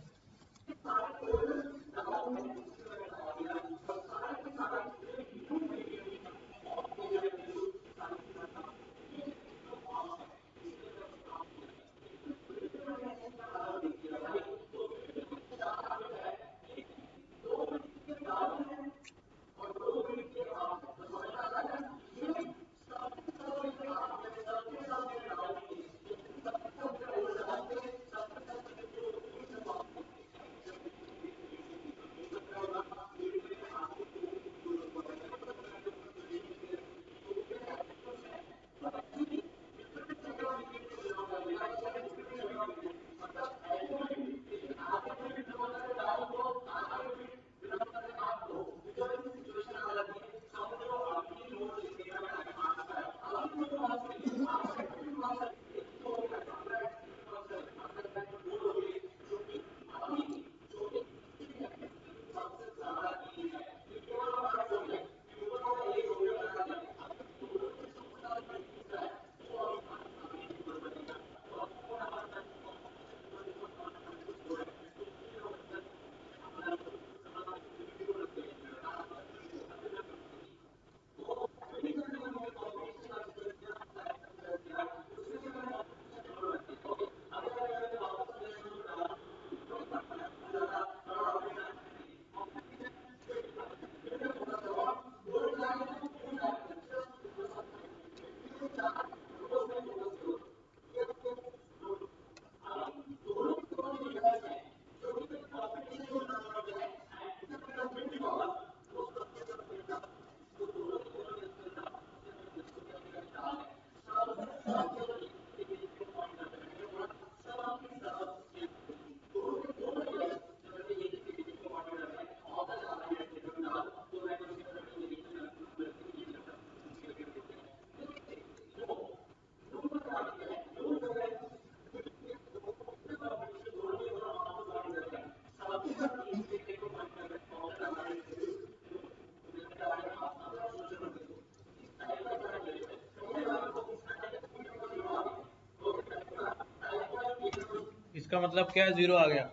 इसका मतलब क्या है, 0 आ गया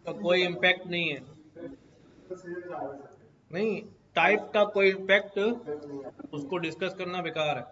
तो कोई इम्पैक्ट नहीं है। नहीं, टाइप का कोई इम्पैक्ट, उसको डिस्कस करना बेकार है।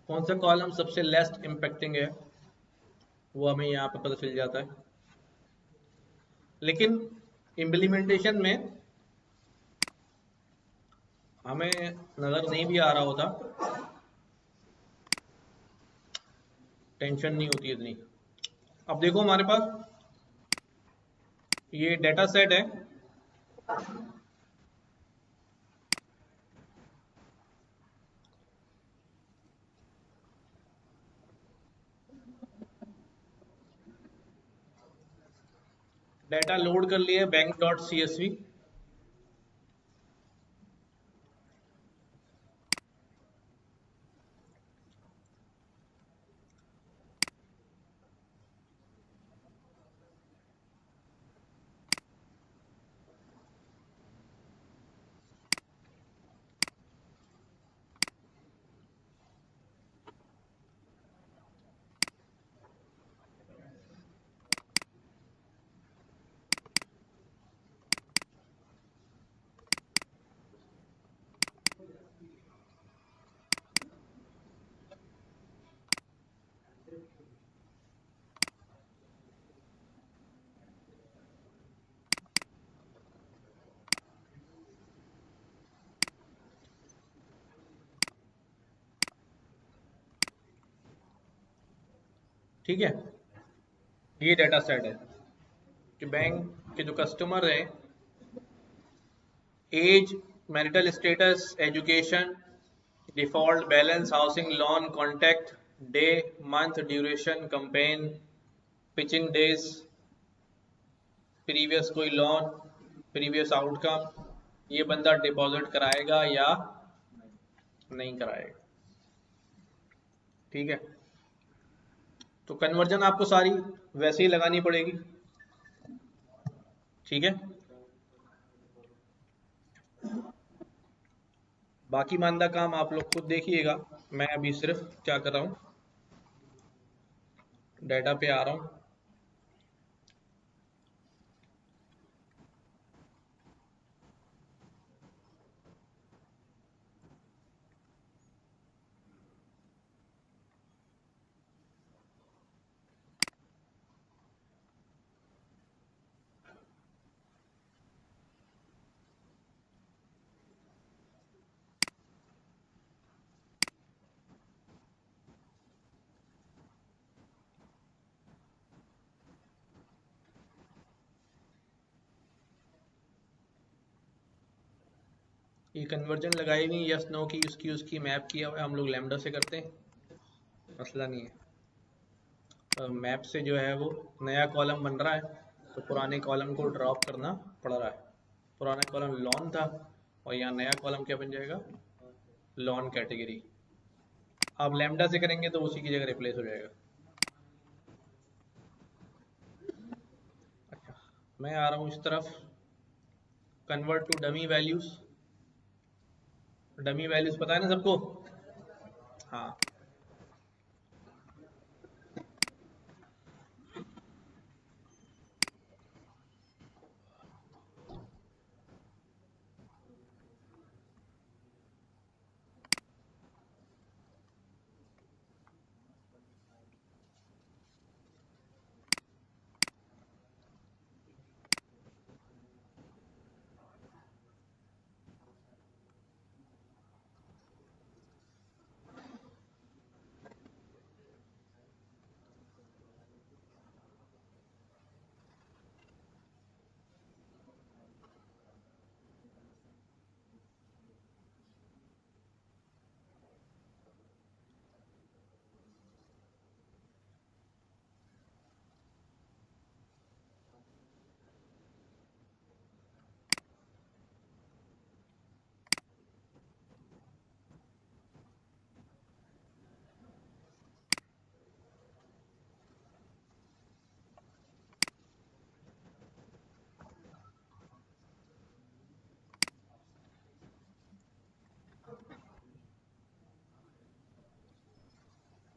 कौन सा कॉलम सबसे लेस्ट इम्पैक्टिंग है वो हमें यहाँ पे पता चल जाता है, लेकिन इम्प्लीमेंटेशन में हमें नजर नहीं भी आ रहा होता, टेंशन नहीं होती इतनी। अब देखो हमारे पास ये डेटा सेट है, डेटा लोड कर लिए bank dot C S V, ठीक है। ये डेटा सेट है कि बैंक के जो कस्टमर है, age, marital status, education, default balance, housing loan, contact, day, month, duration, campaign, pitching days, previous कोई लोन, प्रीवियस आउटकम, ये बंदा डिपॉजिट कराएगा या नहीं कराएगा। ठीक है, तो कन्वर्जन आपको सारी वैसे ही लगानी पड़ेगी। ठीक है, बाकी मानदा काम आप लोग खुद देखिएगा। मैं अभी सिर्फ क्या कर रहा हूँ, डाटा पे आ रहा हूँ। ये कन्वर्जन लगाई हुई यस नो की, उसकी मैप किया हुआ है, हम लोग लैम्डा से करते हैं, मसला नहीं है। मैप से जो है वो नया कॉलम बन रहा है, तो पुराने कॉलम को ड्रॉप करना पड़ रहा है। पुराना कॉलम लॉन था, और यहाँ नया कॉलम क्या बन जाएगा, लॉन कैटेगरी। आप लैम्डा से करेंगे तो उसी की जगह रिप्लेस हो जाएगा। अच्छा, मैं आ रहा हूँ इस तरफ, convert to dummy values. Dummy values पता है ना सबको? हाँ,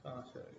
कहाँ से आएगा?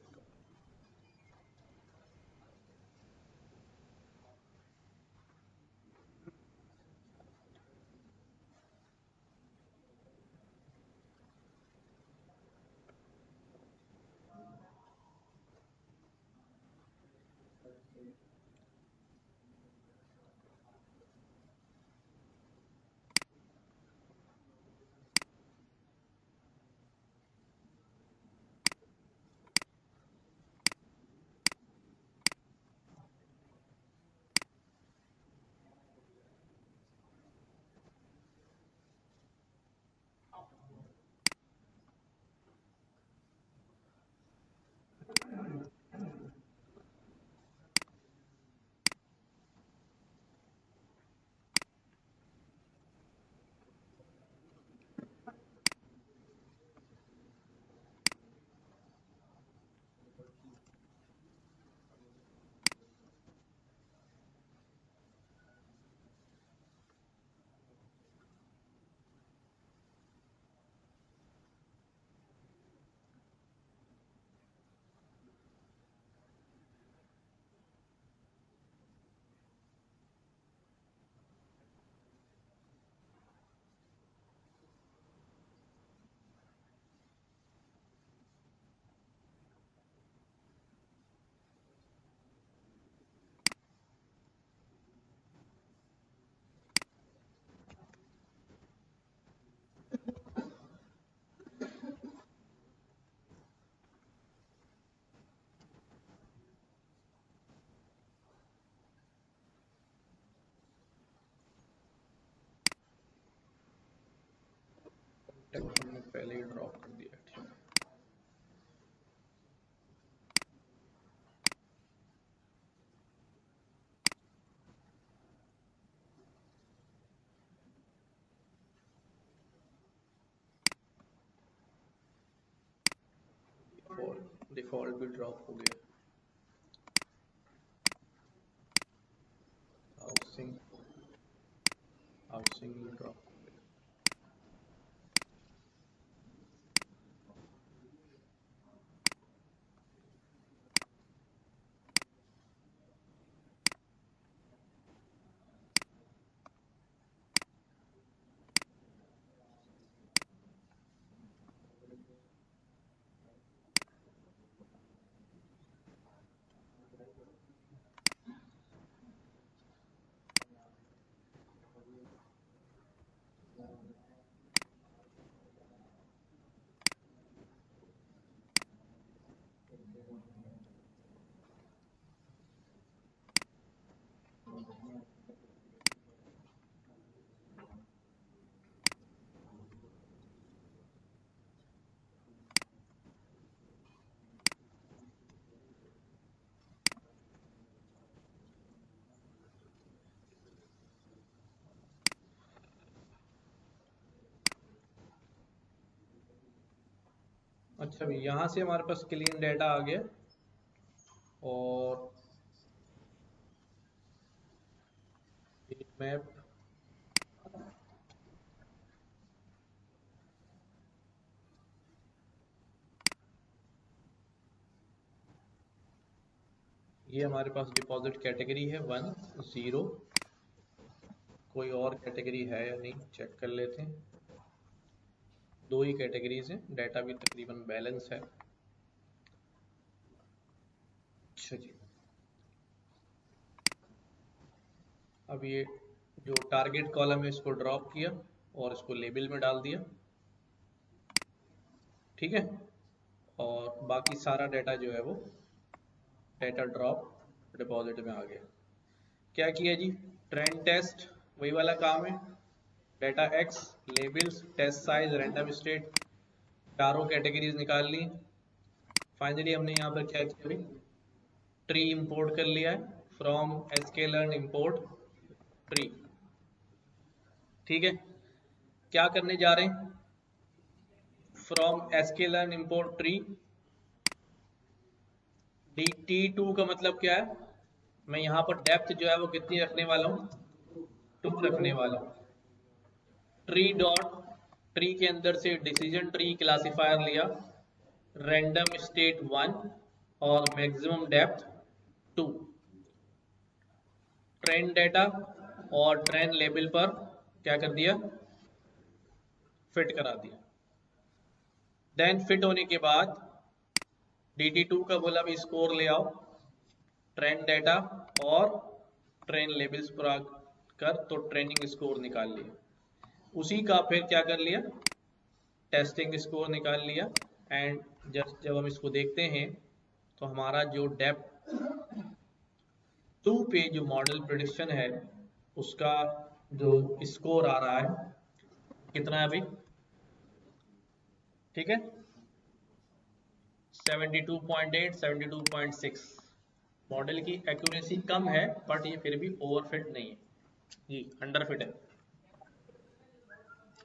टेक्स्ट हमने पहले ही ड्रॉप कर दिया, ठीक है। डिफॉल्ट डिफॉल्ट भी ड्रॉप हो गया। हाउसिंग, हाउसिंग भी ड्रॉप हो गया। अच्छा भी यहाँ से हमारे पास क्लीन डाटा आ गया और मैप ये हमारे पास डिपॉजिट कैटेगरी है 1 0। कोई और कैटेगरी है या नहीं चेक कर लेते हैं। दो ही कैटेगरीज हैं, डाटा भी तकरीबन बैलेंस है। अच्छा जी, अब ये जो टारगेट कॉलम है इसको ड्रॉप किया और इसको लेबल में डाल दिया, ठीक है। और बाकी सारा डाटा जो है वो डाटा ड्रॉप डिपॉजिट में आ गया। क्या किया जी, ट्रेंड टेस्ट वही वाला काम है, data X, labels, test size, random state, चारों कैटेगरीज निकाल ली। फाइनली हमने यहाँ पर क्या किया भाई, ट्री इंपोर्ट कर लिया है, फ्रॉम sklearn इंपोर्ट ट्री, ठीक है। क्या करने जा रहे हैं, from sklearn import tree, dt2 का मतलब क्या है, मैं यहाँ पर डेप्थ जो है वो कितनी रखने वाला हूँ, 2 रखने वाला हूँ। ट्री डॉट ट्री के अंदर से डिसीजन ट्री क्लासिफायर लिया, रैंडम स्टेट 1 और मैक्सिमम डेप्थ 2, ट्रेंड डाटा और ट्रेंड लेबल पर क्या कर दिया, फिट करा दिया। देन फिट होने के बाद dt2 का बोला भी स्कोर ले आओ, ट्रेंड डाटा और ट्रेन लेबल्स पर आकर तो ट्रेनिंग स्कोर निकाल लिया। उसी का फिर क्या कर लिया, टेस्टिंग स्कोर निकाल लिया। एंड जब हम इसको देखते हैं तो हमारा जो डेप्थ 2 पे जो मॉडल प्रेडिक्शन है उसका जो स्कोर आ रहा है कितना है अभी, ठीक है 72.8 72.6। मॉडल की एक्यूरेसी कम है बट ये फिर भी ओवरफिट नहीं है जी, अंडरफिट है।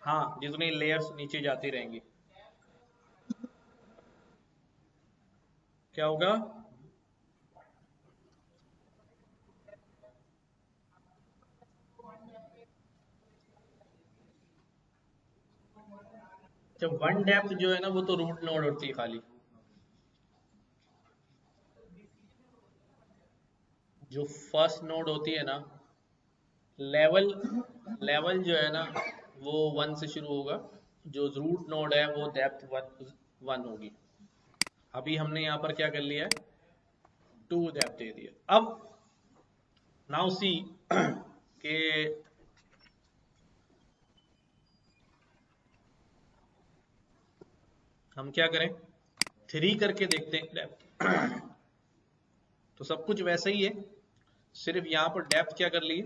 हाँ, जितनी लेयर्स नीचे जाती रहेंगी क्या होगा, जब वन डेप्थ जो है ना वो तो रूट नोड होती है खाली, जो फर्स्ट नोड होती है ना, लेवल लेवल जो है ना वो 1 से शुरू होगा, जो रूट नोड है वो डेप्थ 1 होगी। अभी हमने यहाँ पर क्या कर लिया है, 2 डेप्थ दे दिया। अब नाउ सी के हम क्या करें, 3 करके देखते हैं डेप्थ। तो सब कुछ वैसा ही है, सिर्फ यहाँ पर डेप्थ क्या कर लिए,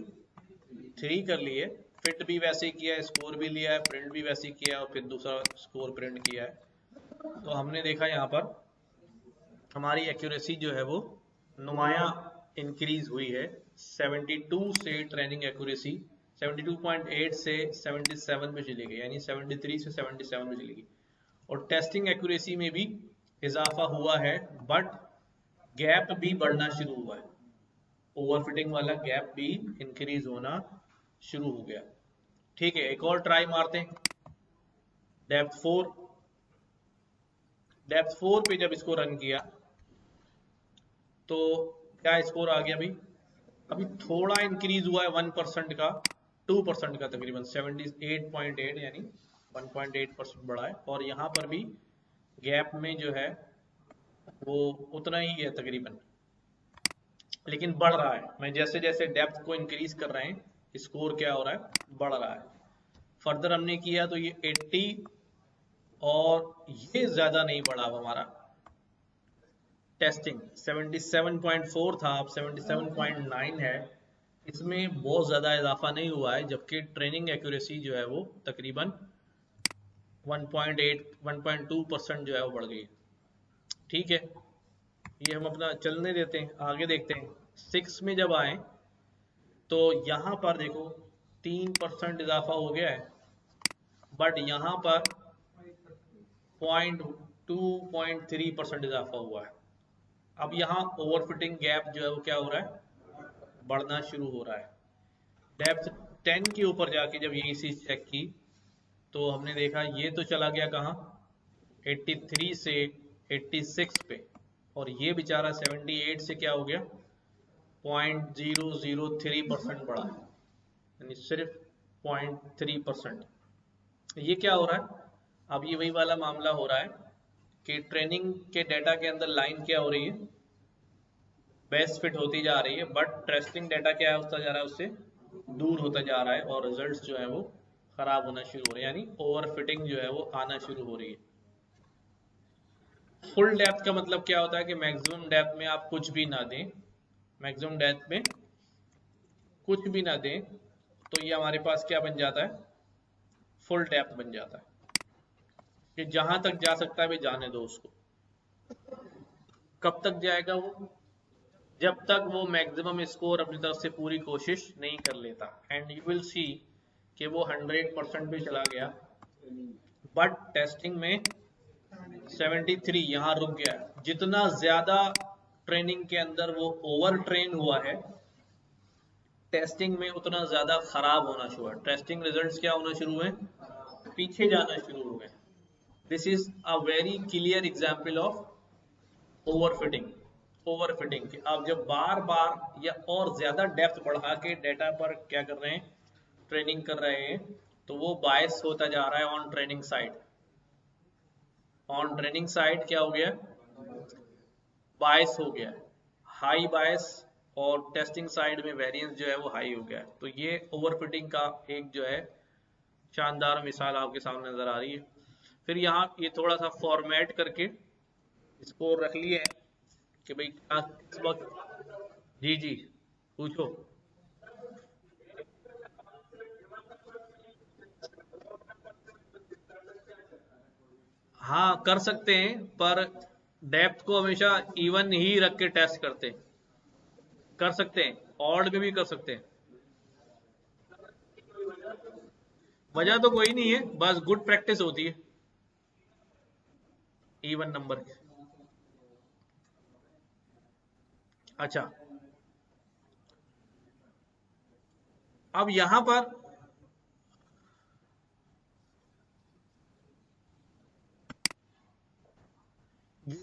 3 कर लिए, फिट भी वैसे ही किया है, स्कोर भी लिया है, प्रिंट भी वैसे ही किया है और फिर दूसरा स्कोर प्रिंट किया है। तो हमने देखा यहाँ पर हमारी एक्यूरेसी जो है वो नुमाया इंक्रीज हुई है 72 से, ट्रेनिंग एक्यूरेसी 72.8 से 77 में चली गई, यानी 73 से 77 में चली गई। और टेस्टिंग एक्यूरेसी में भी इजाफा हुआ है बट गैप भी बढ़ना शुरू हुआ है, ओवरफिटिंग वाला गैप भी इंक्रीज होना शुरू हो गया। ठीक है, एक और ट्राई मारते हैं, डेप्थ 4। डेप्थ 4 पे जब इसको रन किया तो क्या स्कोर आ गया भाई, अभी थोड़ा इंक्रीज हुआ है 1% का, 2% का तकरीबन 78.8, यानी 1.8% बढ़ा है। और यहाँ पर भी गैप में जो है वो उतना ही है तकरीबन, लेकिन बढ़ रहा है। मैं जैसे जैसे डेप्थ को इंक्रीज कर रहे हैं स्कोर क्या हो रहा है, बढ़ रहा है। फर्दर हमने किया तो ये 80 और ये ज्यादा नहीं बढ़ा हमारा, टेस्टिंग 77.4 था, अब 77.9 है। इसमें बहुत ज़्यादा इजाफा नहीं हुआ है, जबकि ट्रेनिंग एक्यूरेसी जो है वो तकरीबन 1.8 1.2% जो है वो बढ़ गई है। ठीक है, ये हम अपना चलने देते हैं, आगे देखते हैं। 6 में जब आए तो यहाँ पर देखो 3% इजाफा हो गया है, बट यहाँ पर 2.3% इजाफा हुआ है। अब यहाँ ओवरफिटिंग गैप जो है वो क्या हो रहा है, बढ़ना शुरू हो रहा है। डेप्थ 10 के ऊपर जाके जब ये चीज चेक की तो हमने देखा ये तो चला गया कहाँ, 83 से 86 पे, और ये बेचारा 78 से क्या हो गया, 0.003% बढ़ा है, यानी सिर्फ 0.3%। ये क्या हो रहा है, अब ये वही वाला मामला हो रहा है कि ट्रेनिंग के डेटा के अंदर लाइन क्या हो रही है, बेस्ट फिट होती जा रही है, बट टेस्टिंग डेटा क्या होता जा रहा है, उससे दूर होता जा रहा है, और रिजल्ट्स जो है वो खराब होना शुरू हो रहे हैं, यानी ओवर फिटिंग जो है वो आना शुरू हो रही है। फुल डेप्थ का मतलब क्या होता है कि मैक्सिमम डेप्थ में आप कुछ भी ना दें, मैक्सिमम डेप्थ में कुछ भी ना दें, तो ये हमारे पास क्या बन जाता है, फुल डेप्थ बन जाता है, कि जहां तक जा सकता है भाई जाने दो उसको। कब तक जाएगा वो, जब तक वो मैक्सिमम स्कोर अपनी तरफ से पूरी कोशिश नहीं कर लेता, एंड यू विल सी कि वो 100% पे चला गया, बट टेस्टिंग में 73 यहाँ रुक गया है। जितना ज्यादा ट्रेनिंग के अंदर वो ओवर ट्रेन हुआ है, टेस्टिंग में उतना ज्यादा खराब होना शुरू है, टेस्टिंग रिजल्ट्स क्या होना शुरू हुए, पीछे जाना शुरू हो गए। This is a very clear example of overfitting. Overfitting के आप जब बार बार या और ज्यादा डेप्थ बढ़ा के डेटा पर क्या कर रहे हैं, ट्रेनिंग कर रहे हैं, तो वो बायस होता जा रहा है on training side. On training side क्या हो गया, बायस हो गया, हाई बायस, और टेस्टिंग साइड में वेरिएंस जो है वो हाई हो गया है। तो ये ओवरफिटिंग का एक जो है शानदार मिसाल आपके सामने नजर आ रही है। फिर यहाँ ये थोड़ा सा फॉर्मेट करके इसको रख लिए कि भाई क्या किस वक्त, जी जी पूछो। हाँ कर सकते हैं, पर डेप्थ को हमेशा इवन ही रख के टेस्ट करते हैं, कर सकते हैं, ऑड में भी कर सकते हैं। वजह तो कोई नहीं है, बस गुड प्रैक्टिस होती है इवन नंबर की। अच्छा, अब यहां पर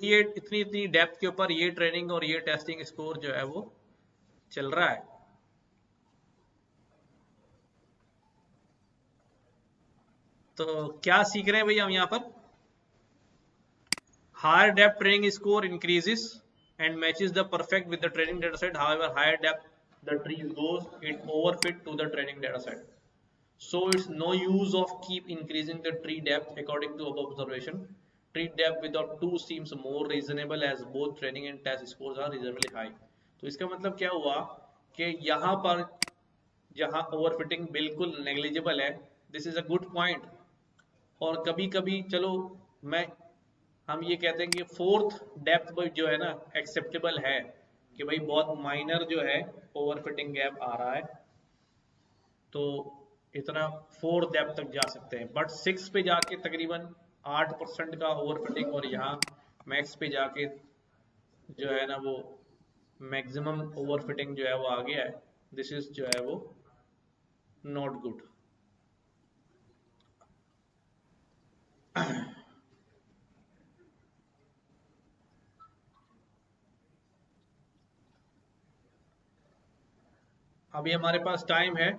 ये इतनी इतनी डेप्थ के ऊपर ये ट्रेनिंग और ये टेस्टिंग स्कोर जो है वो चल रहा है। तो क्या सीख रहे हैं भाई हम यहाँ पर, higher depth training score increases and matches the perfect with the training data set. However, higher depth the tree goes, it overfit to the training data set. So it's no use of keep increasing the tree depth according to above observation. Tree depth without 2 seems more reasonable as both training and test scores are reasonably high. तो इसका मतलब क्या हुआ कि यहाँ पर जहाँ overfitting बिल्कुल नेग्लिजिबल है, this is a good point. और कभी कभी चलो मैं, हम ये कहते हैं कि फोर्थ डेप्थ जो है ना एक्सेप्टेबल है, कि भाई बहुत माइनर जो है ओवरफिटिंग गैप आ रहा है, तो इतना फोर्थ डेप्थ तक जा सकते हैं, बट 6 पे जाके तकरीबन 8% का ओवरफिटिंग, और यहाँ मैक्स पे जाके जो है ना वो मैक्सिमम ओवरफिटिंग जो है वो आ गया है। दिस इज जो है वो नॉट गुड। अभी हमारे पास टाइम है,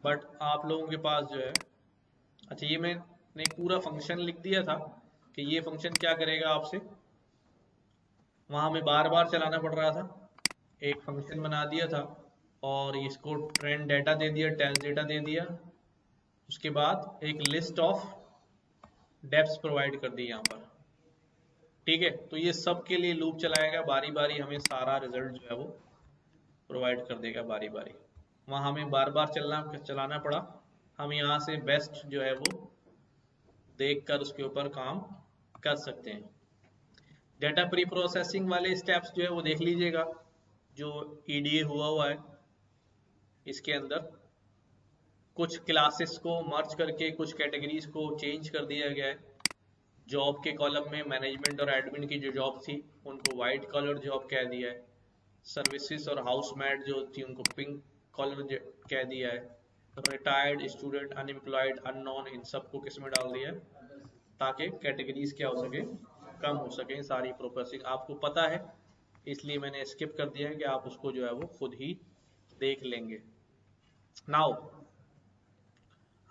बट आप लोगों के पास जो है, अच्छा ये मैंने एक पूरा फंक्शन लिख दिया था कि ये फंक्शन क्या करेगा आपसे, वहां में बार बार चलाना पड़ रहा था, एक फंक्शन बना दिया था और इसको ट्रेंड डेटा दे दिया, टेस्ट डेटा दे दिया, उसके बाद एक लिस्ट ऑफ डेप्स प्रोवाइड कर दी यहाँ पर। ठीक है, तो ये सब के लिए लूप चलाएगा, बारी बारी हमें सारा रिजल्ट जो है वो प्रोवाइड कर देगा बारी बारी। वहां हमें बार बार चलाना पड़ा, हम यहाँ से बेस्ट जो है वो देख कर उसके ऊपर काम कर सकते हैं। डेटा प्री प्रोसेसिंग वाले स्टेप्स जो है वो देख लीजिएगा, जो ईडीए हुआ है इसके अंदर कुछ क्लासेस को मर्ज करके कुछ कैटेगरीज को चेंज कर दिया गया है, जॉब के कॉलम में मैनेजमेंट और एडमिन की जो जॉब थी उनको वाइट कॉलर जॉब कह दिया है। सर्विसेज और हाउस मैट जो थी उनको पिंक कॉलर कह दिया है। रिटायर्ड, स्टूडेंट, अनएम्प्लॉयड, अननोन, इन सबको किस में डाल दिया है ताकि कैटेगरीज क्या हो सके, कम हो सके। सारी प्रोसेसिंग आपको पता है इसलिए मैंने स्किप कर दिया है कि आप उसको जो है वो खुद ही देख लेंगे। नाउ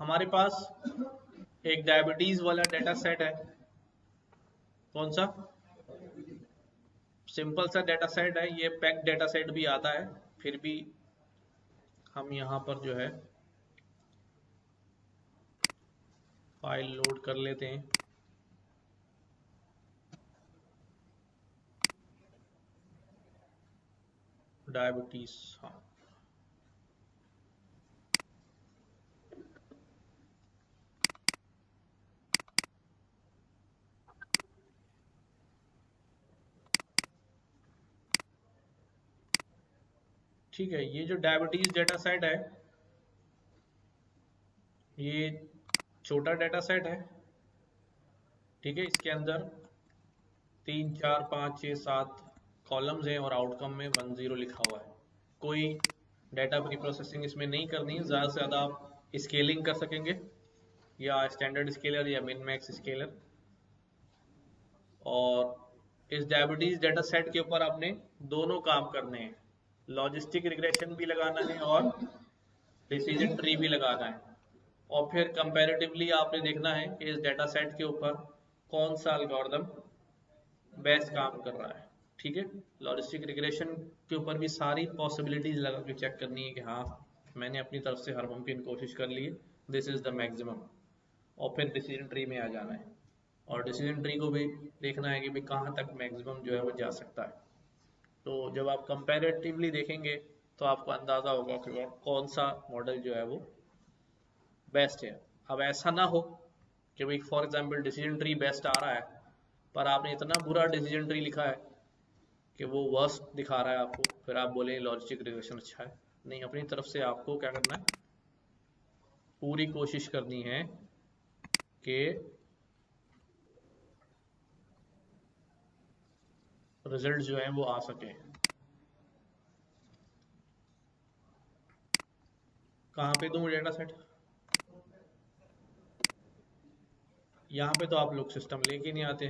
हमारे पास एक डायबिटीज वाला डेटा सेट है। कौन सा? सिंपल सा डेटा सेट है ये, पैक्ड डेटा सेट भी आता है, फिर भी हम यहाँ पर जो है फाइल लोड कर लेते हैं। डायबिटीज, हाँ ठीक है। ये जो डायबिटीज डेटा सेट है ये छोटा डेटा सेट है, ठीक है। इसके अंदर 3 4 5 6 7 कॉलम्स हैं और आउटकम में 1 0 लिखा हुआ है। कोई डाटा प्री प्रोसेसिंग इसमें नहीं करनी है। ज़्यादा से ज़्यादा आप स्केलिंग कर सकेंगे या स्टैंडर्ड स्केलर या मिन मैक्स स्केलर। और इस डायबिटीज डेटा सेट के ऊपर आपने दोनों काम करने हैं, लॉजिस्टिक रिग्रेशन भी लगाना है और डिसीजन ट्री भी लगाना है। और फिर कंपैरेटिवली आपने देखना है कि इस डेटा सेट के ऊपर कौन सा एल्गोरिदम बेस्ट काम कर रहा है, ठीक है। लॉजिस्टिक रिग्रेशन के ऊपर भी सारी पॉसिबिलिटीज लगा के चेक करनी है कि हाँ मैंने अपनी तरफ से हर मुमकिन कोशिश कर ली है, दिस इज द मैक्सिमम। और फिर डिसीजन ट्री में आ जाना है और डिसीजन ट्री को भी देखना है कि भाई कहाँ तक मैक्सिमम जो है वो जा सकता है। तो जब आप कंपैरेटिवली देखेंगे तो आपको अंदाज़ा होगा कि कौन सा मॉडल जो है वो बेस्ट है। अब ऐसा ना हो कि भाई for example decision tree best आ रहा है पर आपने इतना बुरा डिसीजन ट्री लिखा है कि वो वर्स्ट दिखा रहा है आपको, फिर आप बोले लॉजिस्टिक रिग्रेशन अच्छा है। नहीं, अपनी तरफ से आपको क्या करना है, पूरी कोशिश करनी है कि रिजल्ट जो है वो आ सके। कहाँ पे दूँ डेटा सेट? यहाँ पे तो आप लोग सिस्टम लेके नहीं आते,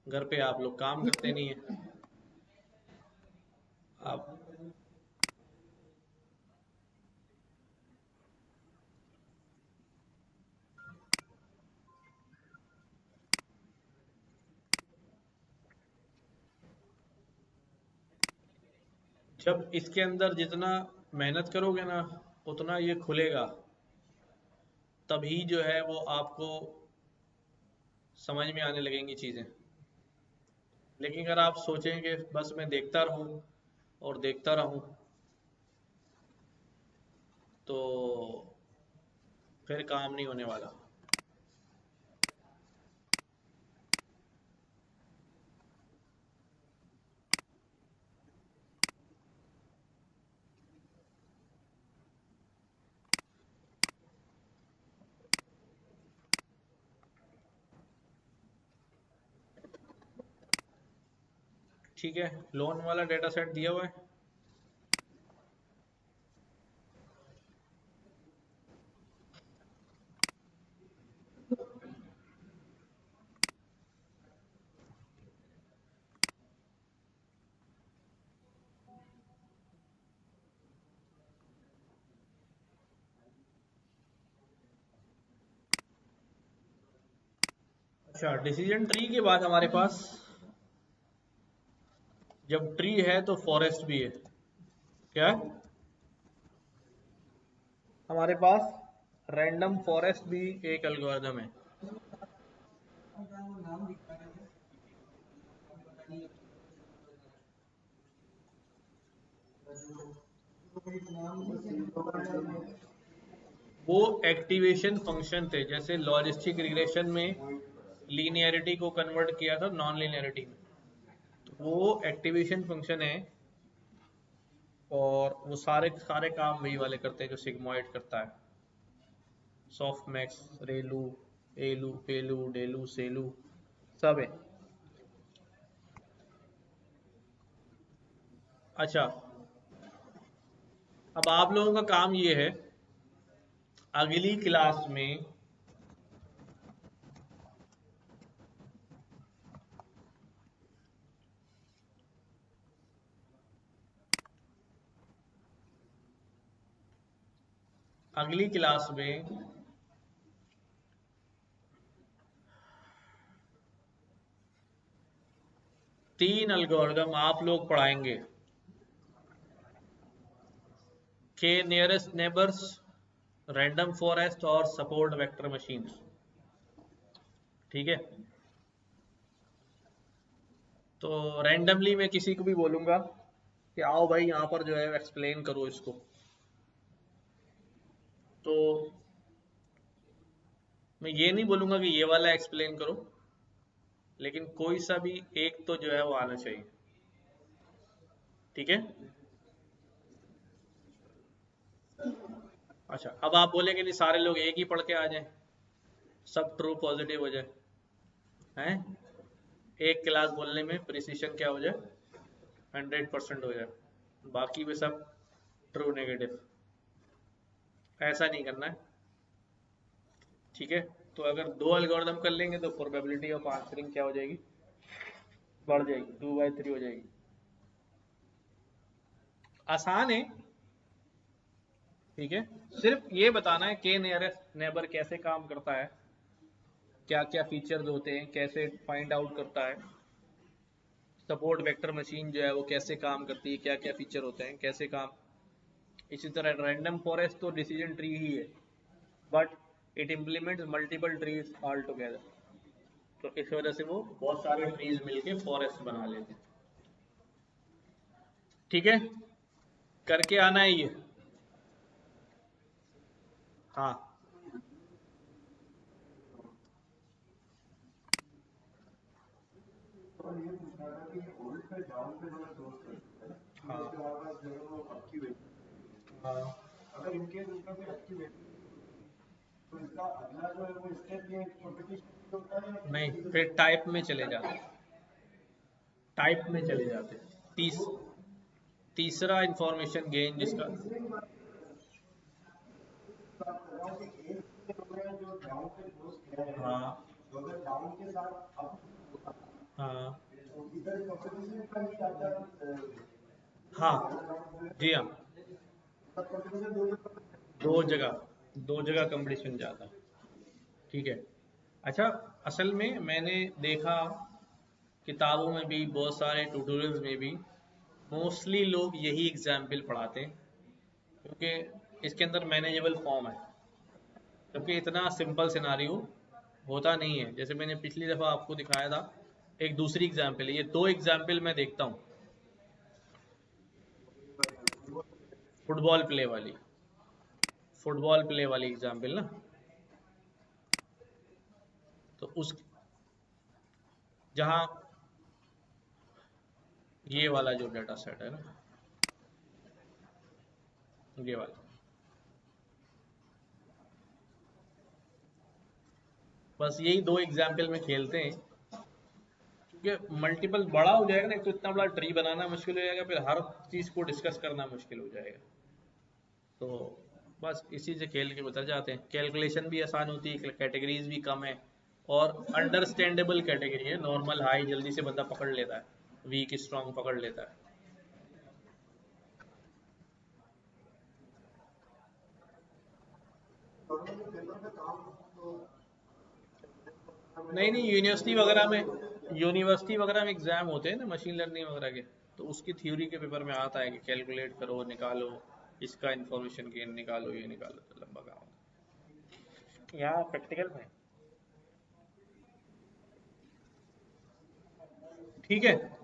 घर पे आप लोग काम करते नहीं है। आप जब इसके अंदर जितना मेहनत करोगे ना उतना ये खुलेगा, तभी जो है वो आपको समझ में आने लगेंगी चीज़ें। लेकिन अगर आप सोचें कि बस मैं देखता रहूं और देखता रहूं तो फिर काम नहीं होने वाला। ठीक है, लोन वाला डेटा सेट दिया हुआ है। अच्छा, डिसीजन ट्री के बाद हमारे पास जब ट्री है तो फॉरेस्ट भी है। क्या है? हमारे पास रैंडम फॉरेस्ट भी एक एल्गोरिदम है। वो एक्टिवेशन फंक्शन थे, जैसे लॉजिस्टिक रिग्रेशन में लीनियरिटी को कन्वर्ट किया था नॉन लीनियरिटी में, तो वो एक्टिवेशन फंक्शन है। और वो सारे सारे काम वही वाले करते हैं जो सिग्मॉइड करता है, सॉफ्ट मैक्स, रेलू, एलू, पेलू, डेलू, सेलू सब है। अच्छा, अब आप लोगों का काम ये है, अगली क्लास में अगली क्लास में 3 एल्गोरिदम आप लोग पढ़ाएंगे, के नियरेस्ट नेबर्स, रैंडम फॉरेस्ट और सपोर्ट वेक्टर मशीन्स। ठीक है, तो रैंडमली मैं किसी को भी बोलूंगा कि आओ भाई यहाँ पर जो है एक्सप्लेन करो इसको, तो मैं ये नहीं बोलूंगा कि ये वाला एक्सप्लेन करो, लेकिन कोई सा भी एक तो जो है वो आना चाहिए। ठीक है, अच्छा अब आप बोलेंगे नहीं सारे लोग एक ही पढ़ के आ जाएं, सब ट्रू पॉजिटिव हो जाए, हैं एक क्लास बोलने में प्रिसीशन क्या हो जाए, 100% हो जाए, बाकी में सब ट्रू नेगेटिव, ऐसा नहीं करना है। ठीक है, तो अगर 2 एल्गोरिदम कर लेंगे तो प्रोबेबिलिटी ऑफ आंसरिंग क्या हो जाएगी, बढ़ जाएगी, 2/3 हो जाएगी। आसान है, ठीक है, सिर्फ ये बताना है के नियरेस्ट नेबर कैसे काम करता है, क्या क्या फीचर्स होते हैं, कैसे फाइंड आउट करता है, सपोर्ट वेक्टर मशीन जो है वो कैसे काम करती है, क्या क्या फीचर होते हैं, कैसे काम। इसी तरह रैंडम फॉरेस्ट तो डिसीजन ट्री ही है, but it implements multiple trees all together, तो इस वजह से वो बहुत सारे ट्रीज मिलके फॉरेस्ट बना लेते हैं। ठीक है, करके आना है ये। हाँ हाँ नहीं, फिर टाइप में चले जाते, टाइप में चले जाते। तीसरा इंफॉर्मेशन गेन जिसका, हाँ हाँ हाँ जी हाँ, दो जगह दो जगह कंपटीशन जाता है। ठीक है, अच्छा असल में मैंने देखा किताबों में भी, बहुत सारे ट्यूटोरियल्स में भी मोस्टली लोग यही एग्जाम्पल पढ़ाते हैं, क्योंकि इसके अंदर मैनेजेबल फॉर्म है, जबकि इतना सिंपल सिनारियो होता नहीं है। जैसे मैंने पिछली दफ़ा आपको दिखाया था, एक दूसरी एग्जाम्पल है, ये 2 एग्जाम्पल मैं देखता हूँ, फुटबॉल प्ले वाली, फुटबॉल प्ले वाली एग्जाम्पल ना, तो उस जहाँ ये वाला जो डाटा सेट है ना, ये वाला, बस यही 2 एग्जाम्पल में खेलते हैं, क्योंकि मल्टीपल बड़ा हो जाएगा ना, एक तो इतना बड़ा ट्री बनाना मुश्किल हो जाएगा, फिर हर चीज़ को डिस्कस करना मुश्किल हो जाएगा, तो बस इसी से खेल के उतर जाते हैं। कैलकुलेशन भी आसान होती है, कैटेगरीज भी कम है, और अंडरस्टैंडेबल कैटेगरी है, नॉर्मल हाई जल्दी से बंदा पकड़ लेता है, वीक स्ट्रॉन्ग पकड़ लेता है। नहीं नहीं, यूनिवर्सिटी वगैरह में एग्जाम होते हैं ना मशीन लर्निंग वगैरह के, तो उसकी थ्योरी के पेपर में आता है कि कैलकुलेट करो, निकालो, इसका इंफॉर्मेशन गेन निकालो, ये निकालो, तो लंबा काम होता है। यहाँ प्रैक्टिकल में। ठीक है।